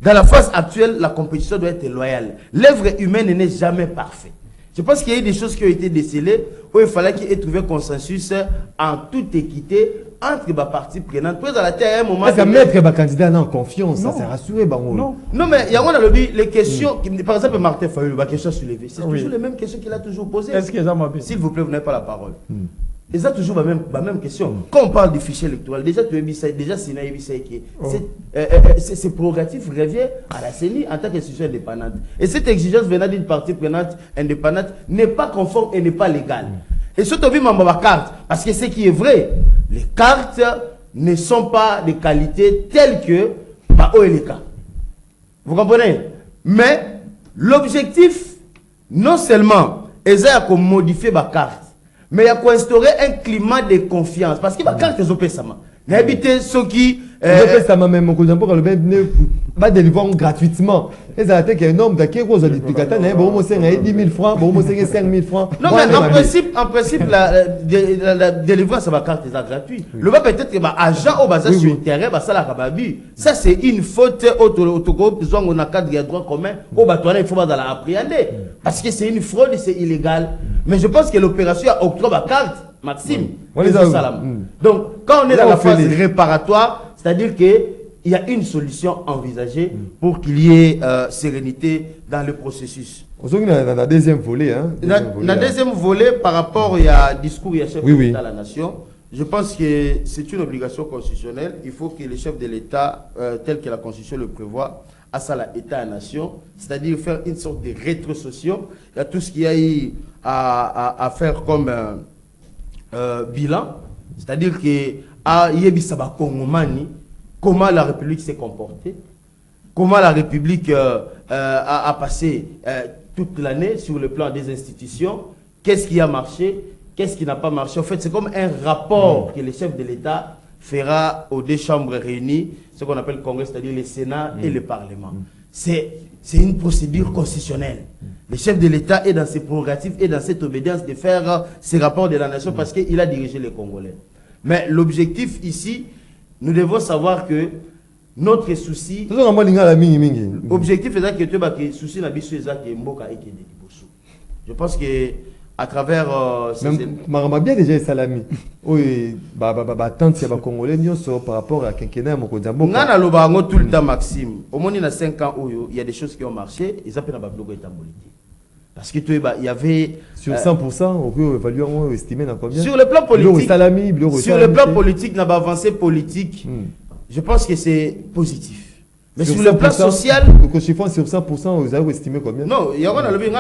Dans la phase actuelle, la compétition doit être loyale. L'œuvre humaine n'est jamais parfaite. Je pense qu'il y a eu des choses qui ont été décelées où il fallait qu'il y ait trouvé consensus en toute équité entre les parties prenantes. Puis à la terre, à un moment. Est-ce que mettre les candidats en confiance, ça s'est rassuré, non, mais il y a les questions. Par exemple, Martin Fayulu, la question soulevée. C'est toujours les mêmes questions qu'il a toujours posées. Est-ce que ça m'a S'il vous plaît, vous n'avez pas la parole. Et ça, toujours la même question. Quand on parle du fichier électoral, déjà, ces prérogatives reviennent à la CENI en tant qu'institution indépendante. Et cette exigence venant d'une partie prenante indépendante n'est pas conforme et n'est pas légale. Et surtout, ma carte, parce que ce qui est vrai, les cartes ne sont pas de qualité telle que OLK. Vous comprenez? Mais l'objectif, non seulement, est de modifier ma carte, mais il y a quoi instaurer un climat de confiance. Parce que ma carte est opérée. N'habitez ceux qui. Ça m'a même pas délivrer gratuitement. Et ça a été un nombre d'acquis aux éducateurs, 10 000 francs, 5 000 francs. Non, mais en principe, la délivrance de ma carte est gratuite. Le va peut-être que l'agent au bazar sur le terrain, ça c'est une faute autogroupe, on a cadre de droit commun, au bâtonnet, il faut l'appréhender. Parce que c'est une fraude et c'est illégal. Mais je pense que l'opération a octroyé ma carte, Maxime. Donc, quand on est dans la phase réparatoire, c'est-à-dire qu'il y a une solution envisagée pour qu'il y ait sérénité dans le processus. Dans le deuxième volet, deuxième volet, par rapport à discours et chef de l'État à la nation, je pense que c'est une obligation constitutionnelle. Il faut que les chefs de l'État, tel que la Constitution le prévoit, à ça l'État à la nation, c'est-à-dire faire une sorte de rétrocession. Il y a tout ce qu'il y a eu à faire comme bilan, c'est-à-dire que comment la République s'est comportée, comment la République a passé toute l'année sur le plan des institutions, qu'est-ce qui a marché, qu'est-ce qui n'a pas marché. En fait, c'est comme un rapport que le chef de l'État fera aux deux chambres réunies, ce qu'on appelle le Congrès, c'est-à-dire le Sénat et le Parlement. C'est une procédure constitutionnelle. Le chef de l'État est dans ses prérogatives et dans cette obédience de faire ces rapports de la nation parce qu'il a dirigé les Congolais. Mais l'objectif ici, nous devons savoir que notre souci... L'objectif est que le souci n'a pas je pense que à travers... Même bien déjà salami. Oui, tant qu'il y a des Congolais par rapport à quinquennat on a tout le temps Maxime. Au moins il y a 5 ans où il y a des choses qui ont marché, ils appellent à bloquer état politique. Parce que il y avait sur 100%, on peut évaluer, on estimer dans combien. Sur le plan politique, sur le plan politique, n'a pas avancé politique. Je pense que c'est positif. Mais sur le plan social, le chiffre sur 100%, vous avez estimé combien? Non, il y a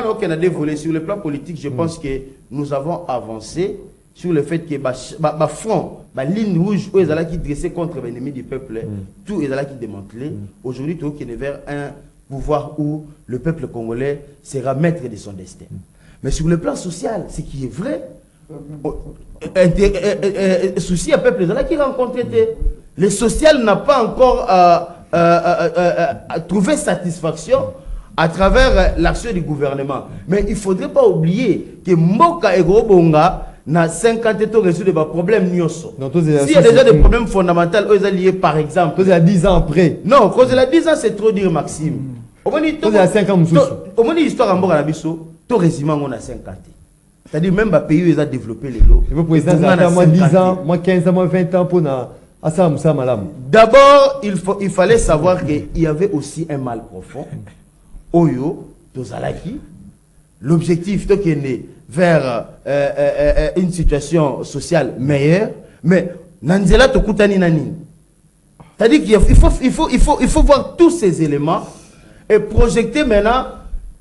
aucun dévolé. Sur le plan politique, je pense que nous avons avancé sur le fait que le front, la ligne rouge, où ils allaient qui dresser contre l'ennemi du peuple, tout ils allaient qui démanteler. Aujourd'hui, tout qui est vers un pouvoir où le peuple congolais sera maître de son destin. Mais sur le plan social, ce qui est vrai, souci à peuple qui rencontre le social n'a pas encore trouvé satisfaction à travers l'action du gouvernement. Mais il ne faudrait pas oublier que Mboka et Grobonga n'a 50 ans résoudre des problèmes. S'il y a déjà des problèmes fondamentaux, ils sont liés par exemple. Cause à 10 ans après. Non, cause à 10 ans, c'est trop dire, Maxime. Au moins, il y a 5 ans. Au moins, l'histoire en Mboka Nabiso, tout résumé, on a 50 ans. C'est-à-dire, même le pays, ils ont développé les lots. Le président, moi 10 ans, moi 15 ans, moi 20 ans pour D'abord, il fallait savoir qu'il y avait aussi un mal profond. Oyo, Tozalaki, l'objectif est né vers une situation sociale meilleure, mais Nanzela Tokutani Nani. C'est-à-dire qu'il faut voir tous ces éléments et projeter maintenant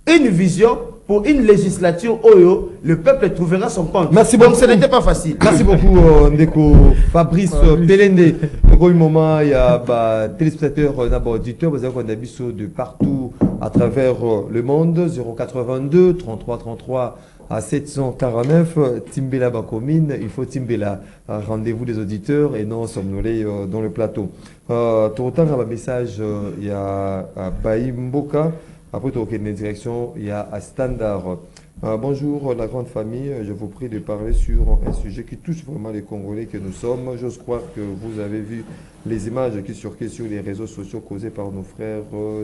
une vision pour une législature où le peuple trouvera son compte. Merci Donc beaucoup. ce n'était pas facile. Merci beaucoup, Ndeko Fabrice Pelende. Au moment, il y a des téléspectateurs, des auditeurs, vous avez de partout à travers le monde. 082 33 33 à 749. Timbela Bakomine, il faut Timbela. Rendez-vous des auditeurs et non somnolés dans le plateau. Tout autant, il y a un message, il y a Baï Mboka. Après, tu as une direction, il y a un standard. Bonjour la grande famille, je vous prie de parler sur un sujet qui touche vraiment les Congolais que nous sommes. J'ose croire que vous avez vu les images qui circulent sur les réseaux sociaux causées par nos frères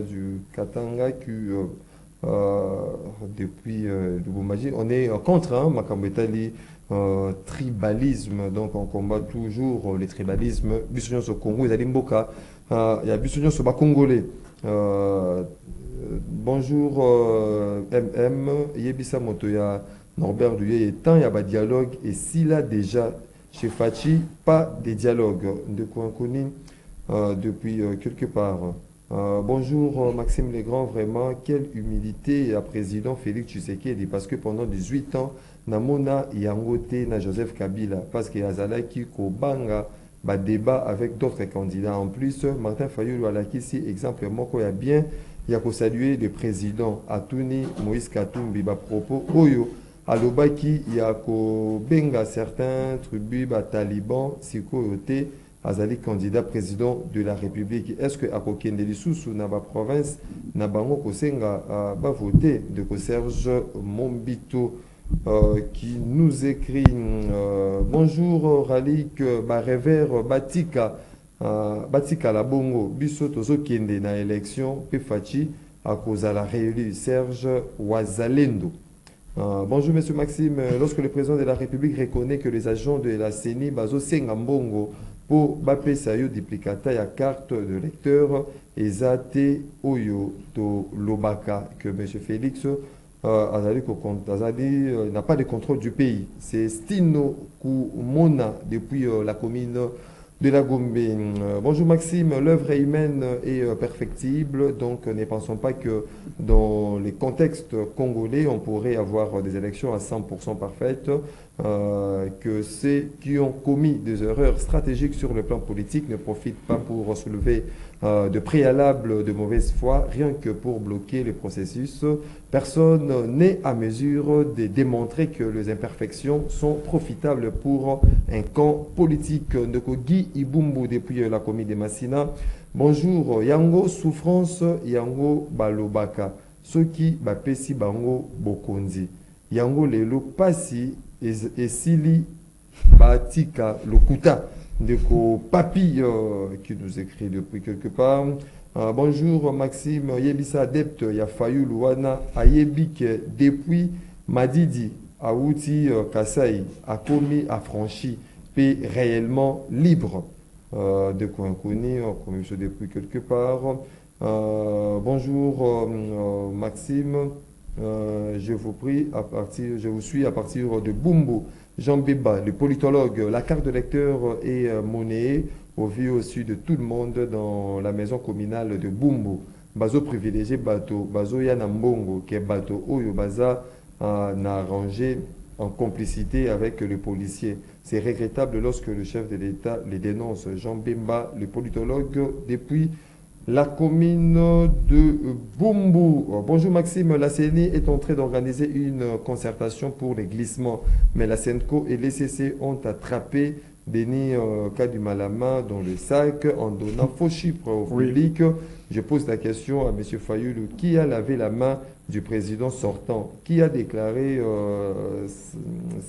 du Katanga qui, depuis Lubumbashi, on est contre Makambetali, tribalisme, donc on combat toujours les tribalismes. Bissonios au Congo, il y a Mboka, il y a Bissonios au Congolais. Bonjour MM, Yebisa Motoya, Norbert Duyé, tant il y a des dialogues et s'il a déjà chez Fachi, pas de dialogue de Kouankoni depuis quelque part. Bonjour Maxime Legrand, vraiment quelle humilité à président Félix Tshisekedi parce que pendant 18 ans, Namona Yangote na Joseph Kabila parce que Azalaki Kobanga ba débat avec d'autres candidats. En plus, Martin Fayulu Alakisi, exemple, Moko ya bien. Il y a qu'à saluer le président Atouni Moïse Katumbi ba propos Oyo Alobaki il y a qu'au benga certains tribus talibans siko yote azali candidat président de la République. Est-ce que à kokende lisusu na ba province na bango kosenga ba voter de ko Serge Mombito qui nous écrit bonjour Ralik ba revers Batika Batika la bongo biso tozo kende na élection pe fachi à cause de la réélu Serge Wazalendo. Bonjour monsieur Maxime, lorsque le président de la République reconnaît que les agents de la CENI bazo senga mbongo pour bapé sayo duplicata ya carte de lecteur ezate oyo to lobaka que monsieur Félix n'a pas de contrôle du pays. C'est Stino Koumona depuis la commune de la Gombe. Bonjour Maxime, l'œuvre est humaine et perfectible, donc ne pensons pas que dans les contextes congolais, on pourrait avoir des élections à 100% parfaites, que ceux qui ont commis des erreurs stratégiques sur le plan politique ne profitent pas pour soulever de préalables de mauvaise foi, rien que pour bloquer le processus. Personne n'est à mesure de démontrer que les imperfections sont profitables pour un camp politique. Ndokogi Ibumbu depuis la commune de Massina. Bonjour, Yango souffrance, Yango balobaka. Ceux qui bapesi bango bokonzi. Yango lelo pasi et sili batika lokuta. Ndeko Papi qui nous écrit depuis quelque part. Bonjour Maxime, Yebisa adepte, Yafayu Luana, Ayebik depuis Madidi, Aouti Kasai, Akomi affranchi, paix réellement libre. De quoi inconnu, comme je depuis quelque part. Bonjour Maxime, je vous prie, je vous suis à partir de Bumbo. Jean Beba, le politologue, la carte de lecteur est monnayée au vu aussi de tout le monde dans la maison communale de Bumbo. Bazo privilégié Bato, Bazo Yanambongo, qui est Bato Oyo Baza n'a arrangé en complicité avec le policier. C'est regrettable lorsque le chef de l'État les dénonce. Jean Bemba, le politologue, depuis la commune de Bumbu. Bonjour Maxime, la CENI est en train d'organiser une concertation pour les glissements, mais la CENCO et l'ECC ont attrapé Denis Kadumalama dans le sac en donnant faux chiffres au public. Je pose la question à M. Fayoulou, qui a lavé la main du président sortant, qui a déclaré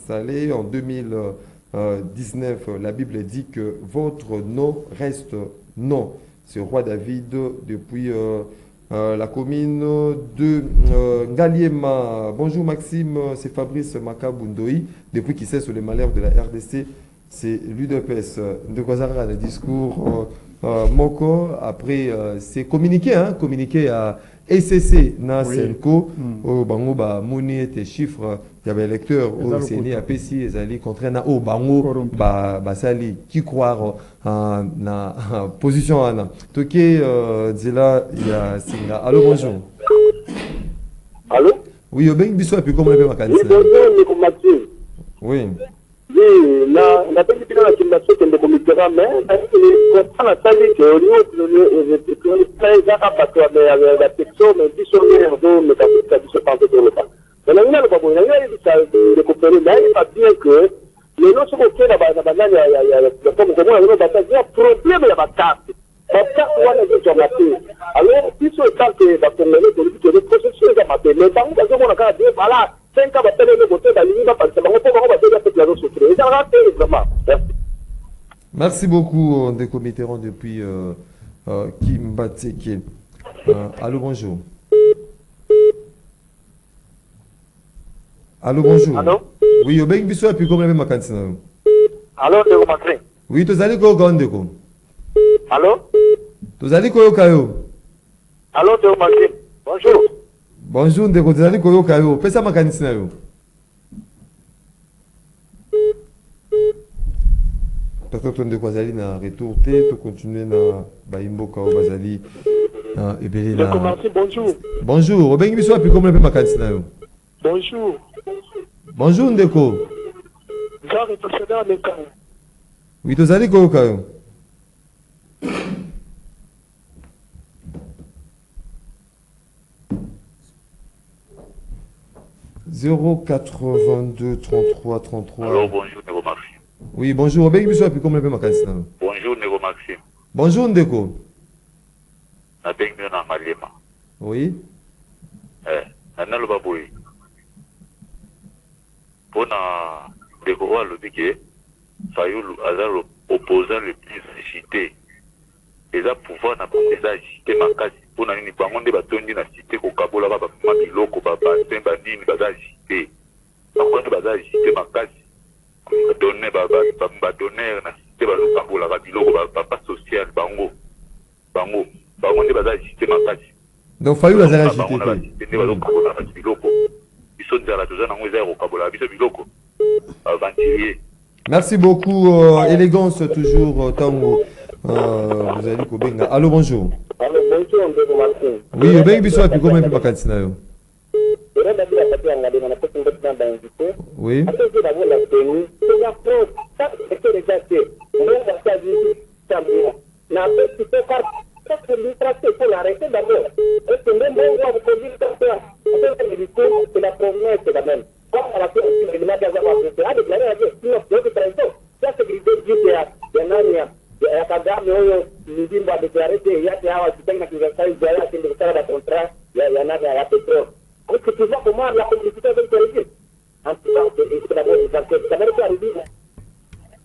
Salé en 2019. La Bible dit que votre nom reste non. C'est roi David depuis la commune de Ngaliema. Bonjour Maxime, c'est Fabrice Makabundoï. Depuis qu'il sait sur les malheurs de la RDC, c'est l'UDPS. De quoi ça le discours Moko, après c'est communiqué, hein, communiqué à ECC, na Senko, au Bango, ba Mouni, tes chiffres, il y avait lecteur, au CNI, à PCI, Ezali, contre na au Bango, ba Sali, qui croire na position, Anna. Toké, Zela, il y a Singa. Allô, bonjour. Allô? Oui, au Beng Bissou, et puis comment on appelle ma Oui, bonjour, Mathieu. Oui. Oui, la petite fille qui m'a fait un comité, mais on a sali que au niveau de la section, mais si on est en zone, mais ça se passe sur le pas. Mais là, il y a le babou, il y a le récupérer, mais il va dire que les gens sont ok, là-bas, il y a comme comment il y a un problème, il y a ma carte. Ma carte, on a dit sur ma tête. Alors, si on est que la Congolais, que le processus est à ma tête, mais par contre, on a dit, voilà, 5 ans, on va faire le côté, on va passer, on va faire la chose sur le. Ça va rater, vraiment. Merci beaucoup, Ndeko Mitterrand, depuis Kimbatseke. Allô, bonjour. Allô, bonjour. Allô? Oui, au Beng Bissou, et puis comment on appelle ma cantine? Allô, Ndeko Macrin. Oui, tu as dit quoi, Ndeko? Allô? Tu as dit quoi, Kayo? Allô, Ndeko Macrin. Bonjour. Bonjour, Ndeko, tu as dit quoi, Kayo? Fais ça, ma cantine. Peut-être que Ndeko Azali na retour, tu continues na Baimbo Kao Bazali. Ndeko Macrin, bonjour. Bonjour, au Beng Bissou, et puis comment on appelle ma cantine? Bonjour. Bonjour, Ndeko. Jean réflexionnaire de Kayo. Oui, tu as dit quoi, Kayo? Zéro 82 33 33. Alors bonjour Négo Maxime. Oui, bonjour. Ben, et puis comment on appelle ma cantine? Bonjour Négo Maxime. Bonjour, Ndeko. Na bengi na malema. Oui. Na lo baboui. Pona Ndeko wa lo bike Fayulu azalo opposant le plus cité. Les a pouvoir na les agiter makasi pona nini bango nde batondi na cité ko kabola ba biloko ba semba nini baza agiter. Bango nde baza agiter makasi. Donner ba donner na cité ba kabola ba biloko ba social bango nde baza agiter makasi. Donc Fayulu azala agiter. Nde bazo kabola ba biloko. Biso nzala toza nango eza ko kabola biso biloko. Aventurier. Merci beaucoup, élégance toujours, Tango. Vous allez Kobenga. Allô, bonjour. Allô, bonjour, Ndeko Macrin. Oui, Obenga Bissou, et puis comment on appelle ma cantine? Oui.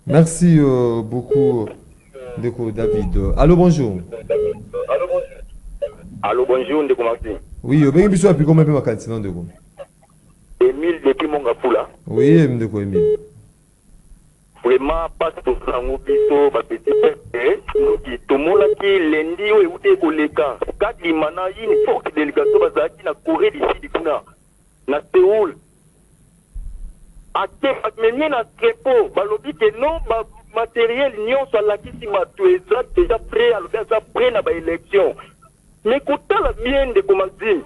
Merci beaucoup, Ndeko David. Allô, bonjour. Allô, bonjour, Ndeko Macrin. Oui, Obenga Bissou, et puis comment on appelle ma cantine, Ndeko? Émile depuis Mongapula. Oui, Ndeko Emile. Vraiment, pas tout ça, nous plutôt, ma petite qui tout le monde qui lundi ou écouté collègues. Quand il m'a dit une forte délégation, qui n'a Corée d'ici, na Séoul. A mener na Crépo, balobi que non, matériel nion soit là qui ma tueza déjà prêt à le faire prêt na ba élection. Mais kota la mienne de Komazim.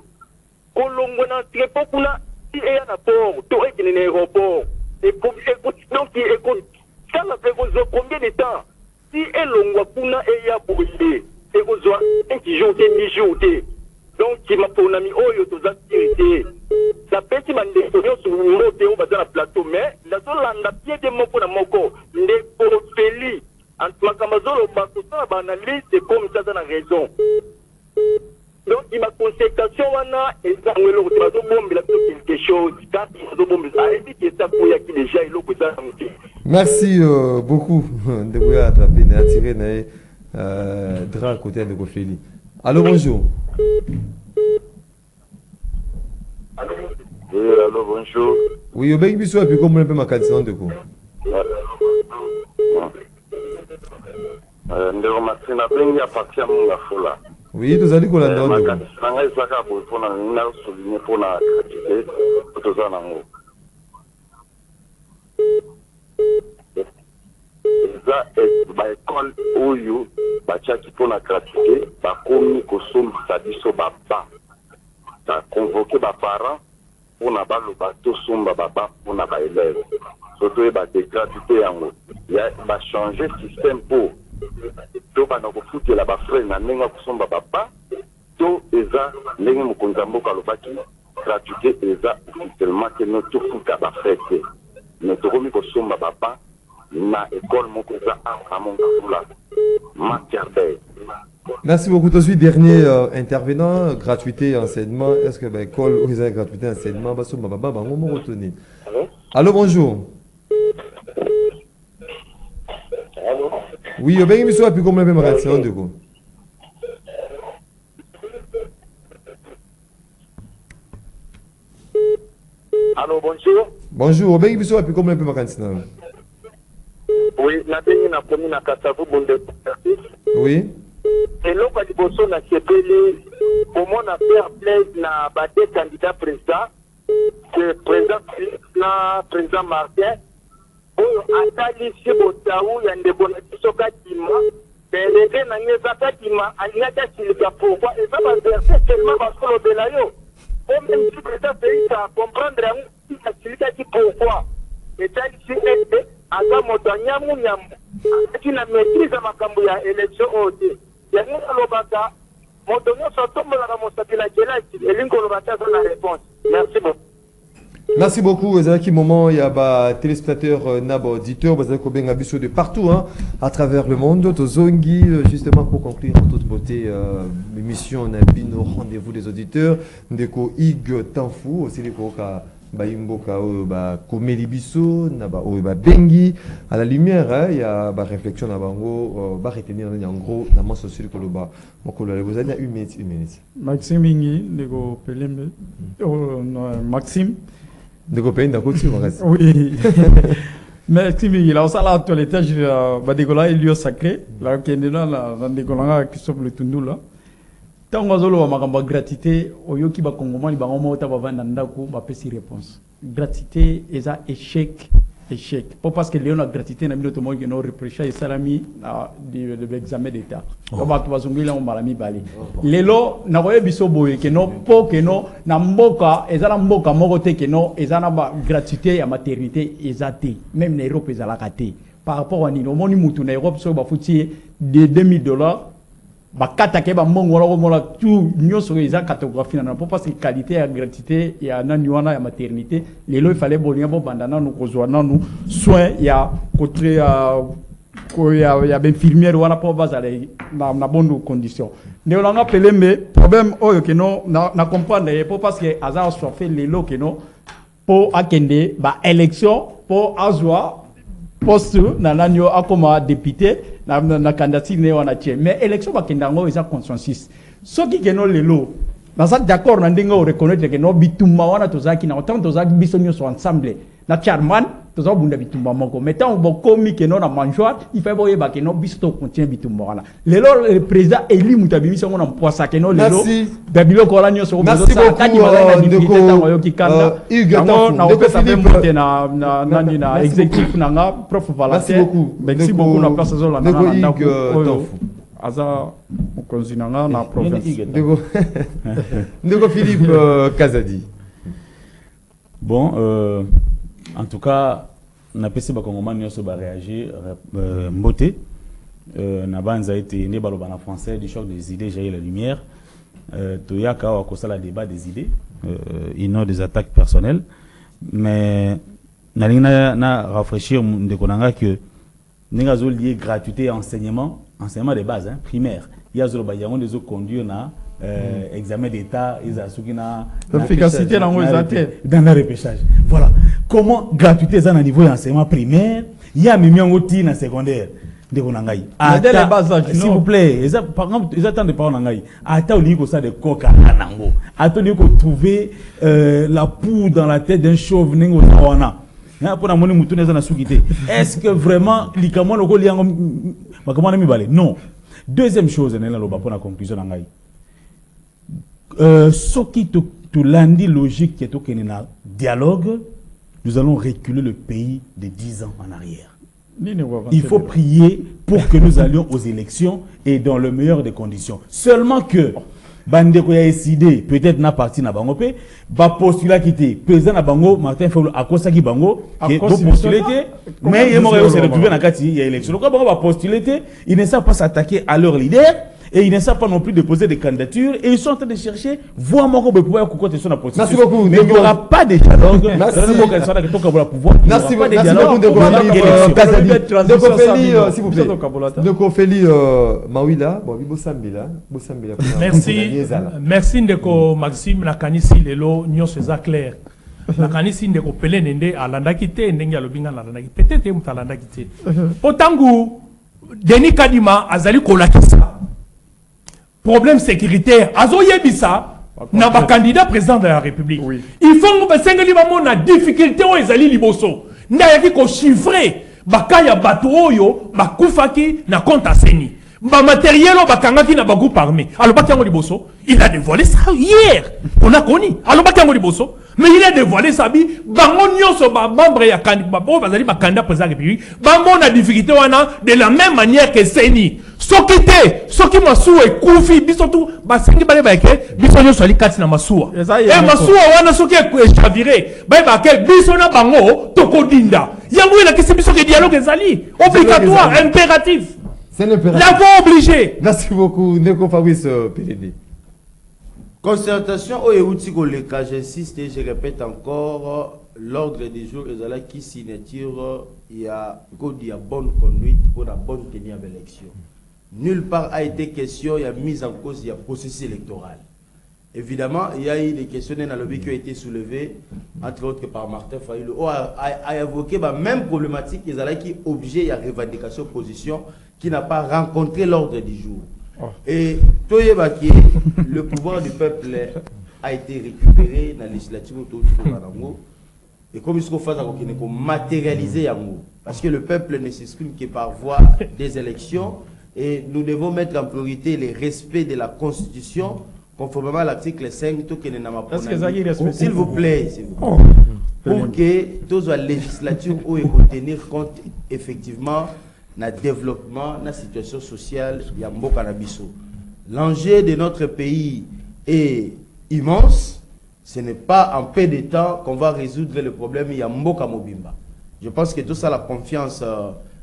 Kolongo na Crépo kuna si e na port, to e kine aéroport. Et donc écoute, ça la fait combien de temps? Si e longwa kuna e ya brûlé, et vous un petit jour, 10 jours. Donc qui m'a pour ami oyo to za sécurité. La petit mandétonio sur le moté au bazar plateau mais la zone landa pied de moko na moko ne porteli en makamazolo bakosa banaliste c'est comme ça dans la raison. Donc il m'a conséquence wana et ça ngelo ko bazo bombe la quelque chose quand ils bazo bombe ça et qui ça pour ya qui déjà il ko ça. Merci beaucoup de vous attraper et attirer na drap côté de Kofeli. Allô, bonjour. Oui, allô, bonjour. Oui, Obenga Bissou, et puis comment on appelle ma cantine, Ndeko? ndeko masina bengi ya parti ya munga fola. Oui, tozali kolanda ndeko. Nanga ezaka boye mpona na souligner mpona gratuité toza nango. Eza baekole oyo batiaki mpona gratuité bakomi kosombisa biso baba. Convoquer les parents pour ne pas le bateau somba baba pour ne pas élève. Surtout les gratuité en haut. Il va changer le système pour tout pas nous foutre là bas frère na nenga somba baba. Tout eza nenga mukonzambo kalobaki gratuité eza officiellement que nous tout foutre bas frère. Nous tout komi ko somba baba na école moko za a mon là. Macarbe. Merci beaucoup. Je suis dernier intervenant, gratuité enseignement. Est-ce que l'école où ils ont gratuité enseignement, Allô, bonjour. Allô. Oui, je vais vous appeler comme le même radio de go. Allô, bonjour. Bonjour, je vais vous appeler comme le même radio. Oui, na bengi na komi na Kasavu bonde. Oui. eloko ya liboso na sepeli komona fair play na bade candidat président que président na président Martin oyo atalisi botawu ya ndeko na biso Kadima belenge na ngeza Kadima alingaki asilika pourquoi eza baverse seulement basolobela yo o même si président peisa comprendre yango asilikaki pourquoi etalisi ete aza moto anyamunyamu akaki na maîtrise ya makambo ya élection oyo te yango alobaka moto nyonso atombolaka mosakeli ya kelasi elingi olobaka aza na réponse. Merci beaucoup. Merci beaucoup. Ezaki moment il y a ba téléspectateurs naba auditeurs bazali ko benga biso de partout hein, à travers le monde. Tozongi justement pour conclure en toute beauté l'émission na bino rendez-vous des auditeurs ndeko Ig Tanfou aussi les koka baimboka o ba komeli biso na ba o ba bengi à la lumière il y a ba réflexion na bango ba retenir en gros na masse sur ko ba mokolo vous avez une minute. Maxime Ingi ndeko Pelembe Maxime ndeko Penda côté oui. Maxime Ingi là on sala actualité ba degola Elio sacré là kendela la degola qui sauve le tundu là. Tango zolo wa makambo gratuité oyoki ba kongomani ba ngoma ota ba vanda ndako ba pesi réponse. Gratuité eza échec pas parce que léon a gratuité na minoto mo no reprocher salami na de l'examen d'état. Ko ba to bazongila on malami bali. Lelo na koye biso boye ke no po ke no na mboka eza na mboka moko te ke no eza na ba gratuité ya maternité eza te même na Europe eza la kate. Par rapport à nino moni mutu na Europe so ba futi de $2000 bakata ke ba mbongo la komola tout nyoso eza cartographie na pas parce que qualité ya gratuité ya nani wana ya maternité lelo il fallait bolia bo bandana nous kozwa nanu soin ya côté ya infirmière wana pour bazale na bonne condition ne on a Pelembe problème oyo ke no na comprendre pas parce que azar soit fait lelo ke no pour akende ba élection pour azwa poste na nanyo akoma député na candidature ne wana tie mais élection bakenda ngo eza consensus soki keno lelo na ça d'accord na ndinga o reconnaître que no bitumba wana tozaki na autant tozaki biso nyonso ensemble na charman tozaki bunda bitumba moko mettons bokomi que no na manjoire il fait boye ba que no biso to contient bitumba wana lelo le président Eli Mutabimi songo na poisa que no lelo babilo ko la nyonso bezo sa kadi malanga ni ndeko yo kikanda na opesa be monte na nani na exécutif na nga prof Valentin merci beaucoup na place zo la na ndako aza mukonzinanga na province ndeko Philippe Kazadi. Bon en tout cas na pesi ba kongomani nyoso ba réagir mbote na banza été né baloba na français du choc des idées jaillit la lumière toyaka wa kosala débat des idées ils n'ont des attaques personnelles mais na rafraîchir ndeko nanga que ninga zo lié gratuité enseignement de base hein, primaire il y a zo ba yango des conduire na examen d'état ils asukina l'efficacité dans le repêchage. Voilà comment gratuité ça na niveau d'enseignement primaire il y a même un outil na secondaire de konangai s'il vous plaît par exemple ils attendent pas konangai ata oli ko ça de coca nango ata oli ko trouver la poudre dans la tête d'un chauve ningo tawana na pona moni mutu neza na sukité est-ce que vraiment likamon ko liango Comment on a mis balé? Non. Deuxième chose, pour la conclusion, ce qui te lundi logique qui est au dialogue, nous allons reculer le pays de 10 ans en arrière. Il faut prier pour que nous allions aux élections et dans le meilleur des conditions. Seulement que Bandeko a décidé, peut-être n'a parti na bango pe, ba postulat quitté, président na bango, Martin Fayulu, à cause qui bango, qui est postulé, mais il est se retrouver dans il y a élection. Donc, bango va postuler, ils ne savent pas s'attaquer à leur leader, et ils ne savent pas non plus déposer des candidatures, et ils sont en train de chercher, voir mon groupe pouvoir couper sur la position. Merci beaucoup. Mais il n'y aura pas de dialogue. Merci. Merci beaucoup, s'il vous plaît. Ndeko Feli Mawila, bon, Bosambila. Merci Ndeko Maxime Nakanisi lelo nyonso eza clair. Nakanisi Ndeko Pele nende alandaki te ndenge alobinga alandaki peut-être mutu alandaki te. Otangu Denis Kadima azali kolakisa problème sécuritaire azoyebisa na ba candidat président de la République. Oui. Il faut que basengeli ba mona difficulté o ezali liboso. Ndayaki ko chiffrer bakaya bato oyo bakufaki na compte aseni. Ba matériel o bakangaki na ba groupe armé. Alors bakango liboso, il a dévoilé ça hier. On a connu. Alors bakango liboso, mais il a dévoilé ça bi bango nyonso ba membre ya candidat ba bazali ba candidat président de la République. Ba mona difficulté wana de la même manière que Seni. Soki masuwa ekufi biso tu basengi bale baike biso nyonso ali kati na masuwa masuwa wana soki echavire baye bake biso na bango tokodinda yango elakisi biso ke dialogue ezali obligatoire impératif l'avons obligé. Merci beaucoup Ndeko Fabrice PDD. Concertation au Euti Koleka, j'insiste et je répète encore, l'ordre du jour est qui signature, il y a bonne conduite pour la bonne tenue de l'élection. Nulle part a été question, il y a mise en cause, il y a processus électoral. Évidemment, il y a eu des questions dans le lobby qui ont été soulevées, entre autres par Martin Fayulu, a évoqué la même problématique, ils ont qui objet à revendication position qui n'a pas rencontré l'ordre du jour. Et le pouvoir du peuple a été récupéré dans la législature autour de Rango. Et comme il se fait matérialiser parce que le peuple ne s'exprime que par voie des élections. Et nous devons mettre en priorité le respect de la Constitution, conformément à l'article 5, s'il vous plaît, pour que toute la législature puisse tenir compte effectivement du développement, de la situation sociale, l'enjeu de notre pays est immense. Ce n'est pas en peu de temps qu'on va résoudre le problème. Je pense que tout ça, la confiance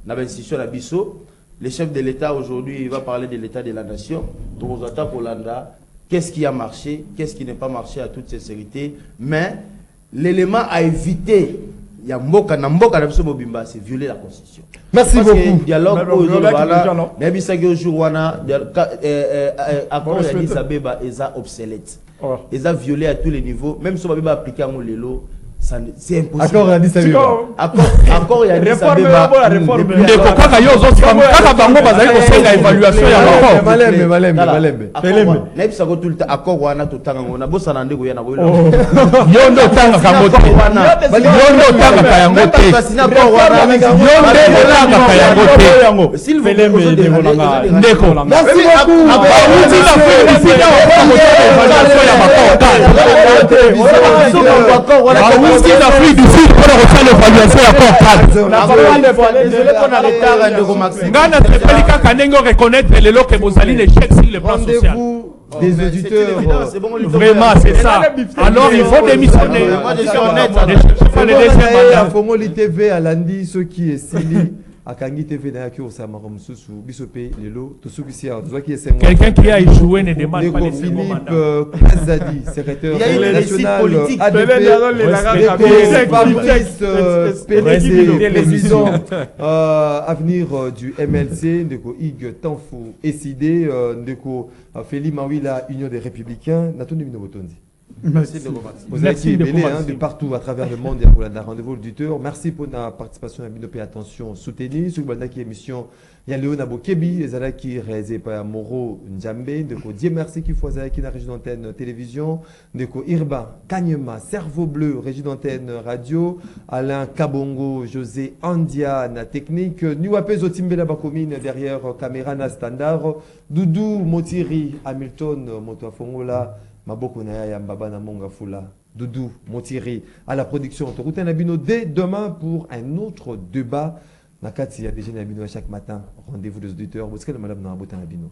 dans l'institution de Bisso. Le chef de l'État aujourd'hui, il va parler de l'État de la nation. Pour Hollanda, qu'est-ce qui a marché, qu'est-ce qui n'a pas marché à toute sincérité. Mais l'élément à éviter, il y a c'est violer la Constitution. Merci beaucoup. Parce que dialogue obsolète. Ils ont violé à tous les niveaux, même si on va appliquer en Lelo. C'est impossible. Accord il a dit ça. Accord il a dit ça. Whisky d'Afrique du Sud pour refaire l'évaluation à corps cadre. Désolé qu'on a retard de Maxime. Ghana Sepelika Kanengo reconnaître les lots que vous allez l'échec sur le plan social. Des auditeurs. Vraiment, c'est ça. Alors il faut démissionner. Moi je suis honnête. La Fomoli TV à lundi, ceux qui est Sili. Akangi TV na ki osama comme sous bisope lelo to ceux qui est quelqu'un qui a échoué ne demande pas les Philippe Kazadi, secrétaire national Fabrice président avenir du MLC ndeko Ig Tanfo SID ndeko Feli Mawila Union des Républicains na tondi bino botondi. Merci de remercier. Vous avez Merci été de mêlés, Maxime. de partout à travers le monde pour la rendez-vous auditeur. Merci pour la participation à Binopé Attention soutenue. Sur la émission, il y a Léona Bokebi, les alliés qui réalisé par Moro Njambe, de Dieu merci qui faisait qui na régie d'antenne télévision, de Irba Kanyema, Cerveau Bleu, régie d'antenne radio, Alain Kabongo, José Andia, na technique, Niwape Zotimbela Bakomine derrière caméra na standard, Doudou Motiri, Hamilton, Motoafongola, Maboko na ya Mbaba na Monga Fula. Doudou Motiri à la production. On te retrouve Nabino dès demain pour un autre débat. Nakati, il y a déjà Nabino à chaque matin. Rendez-vous des auditeurs. Vous savez, madame Nabino.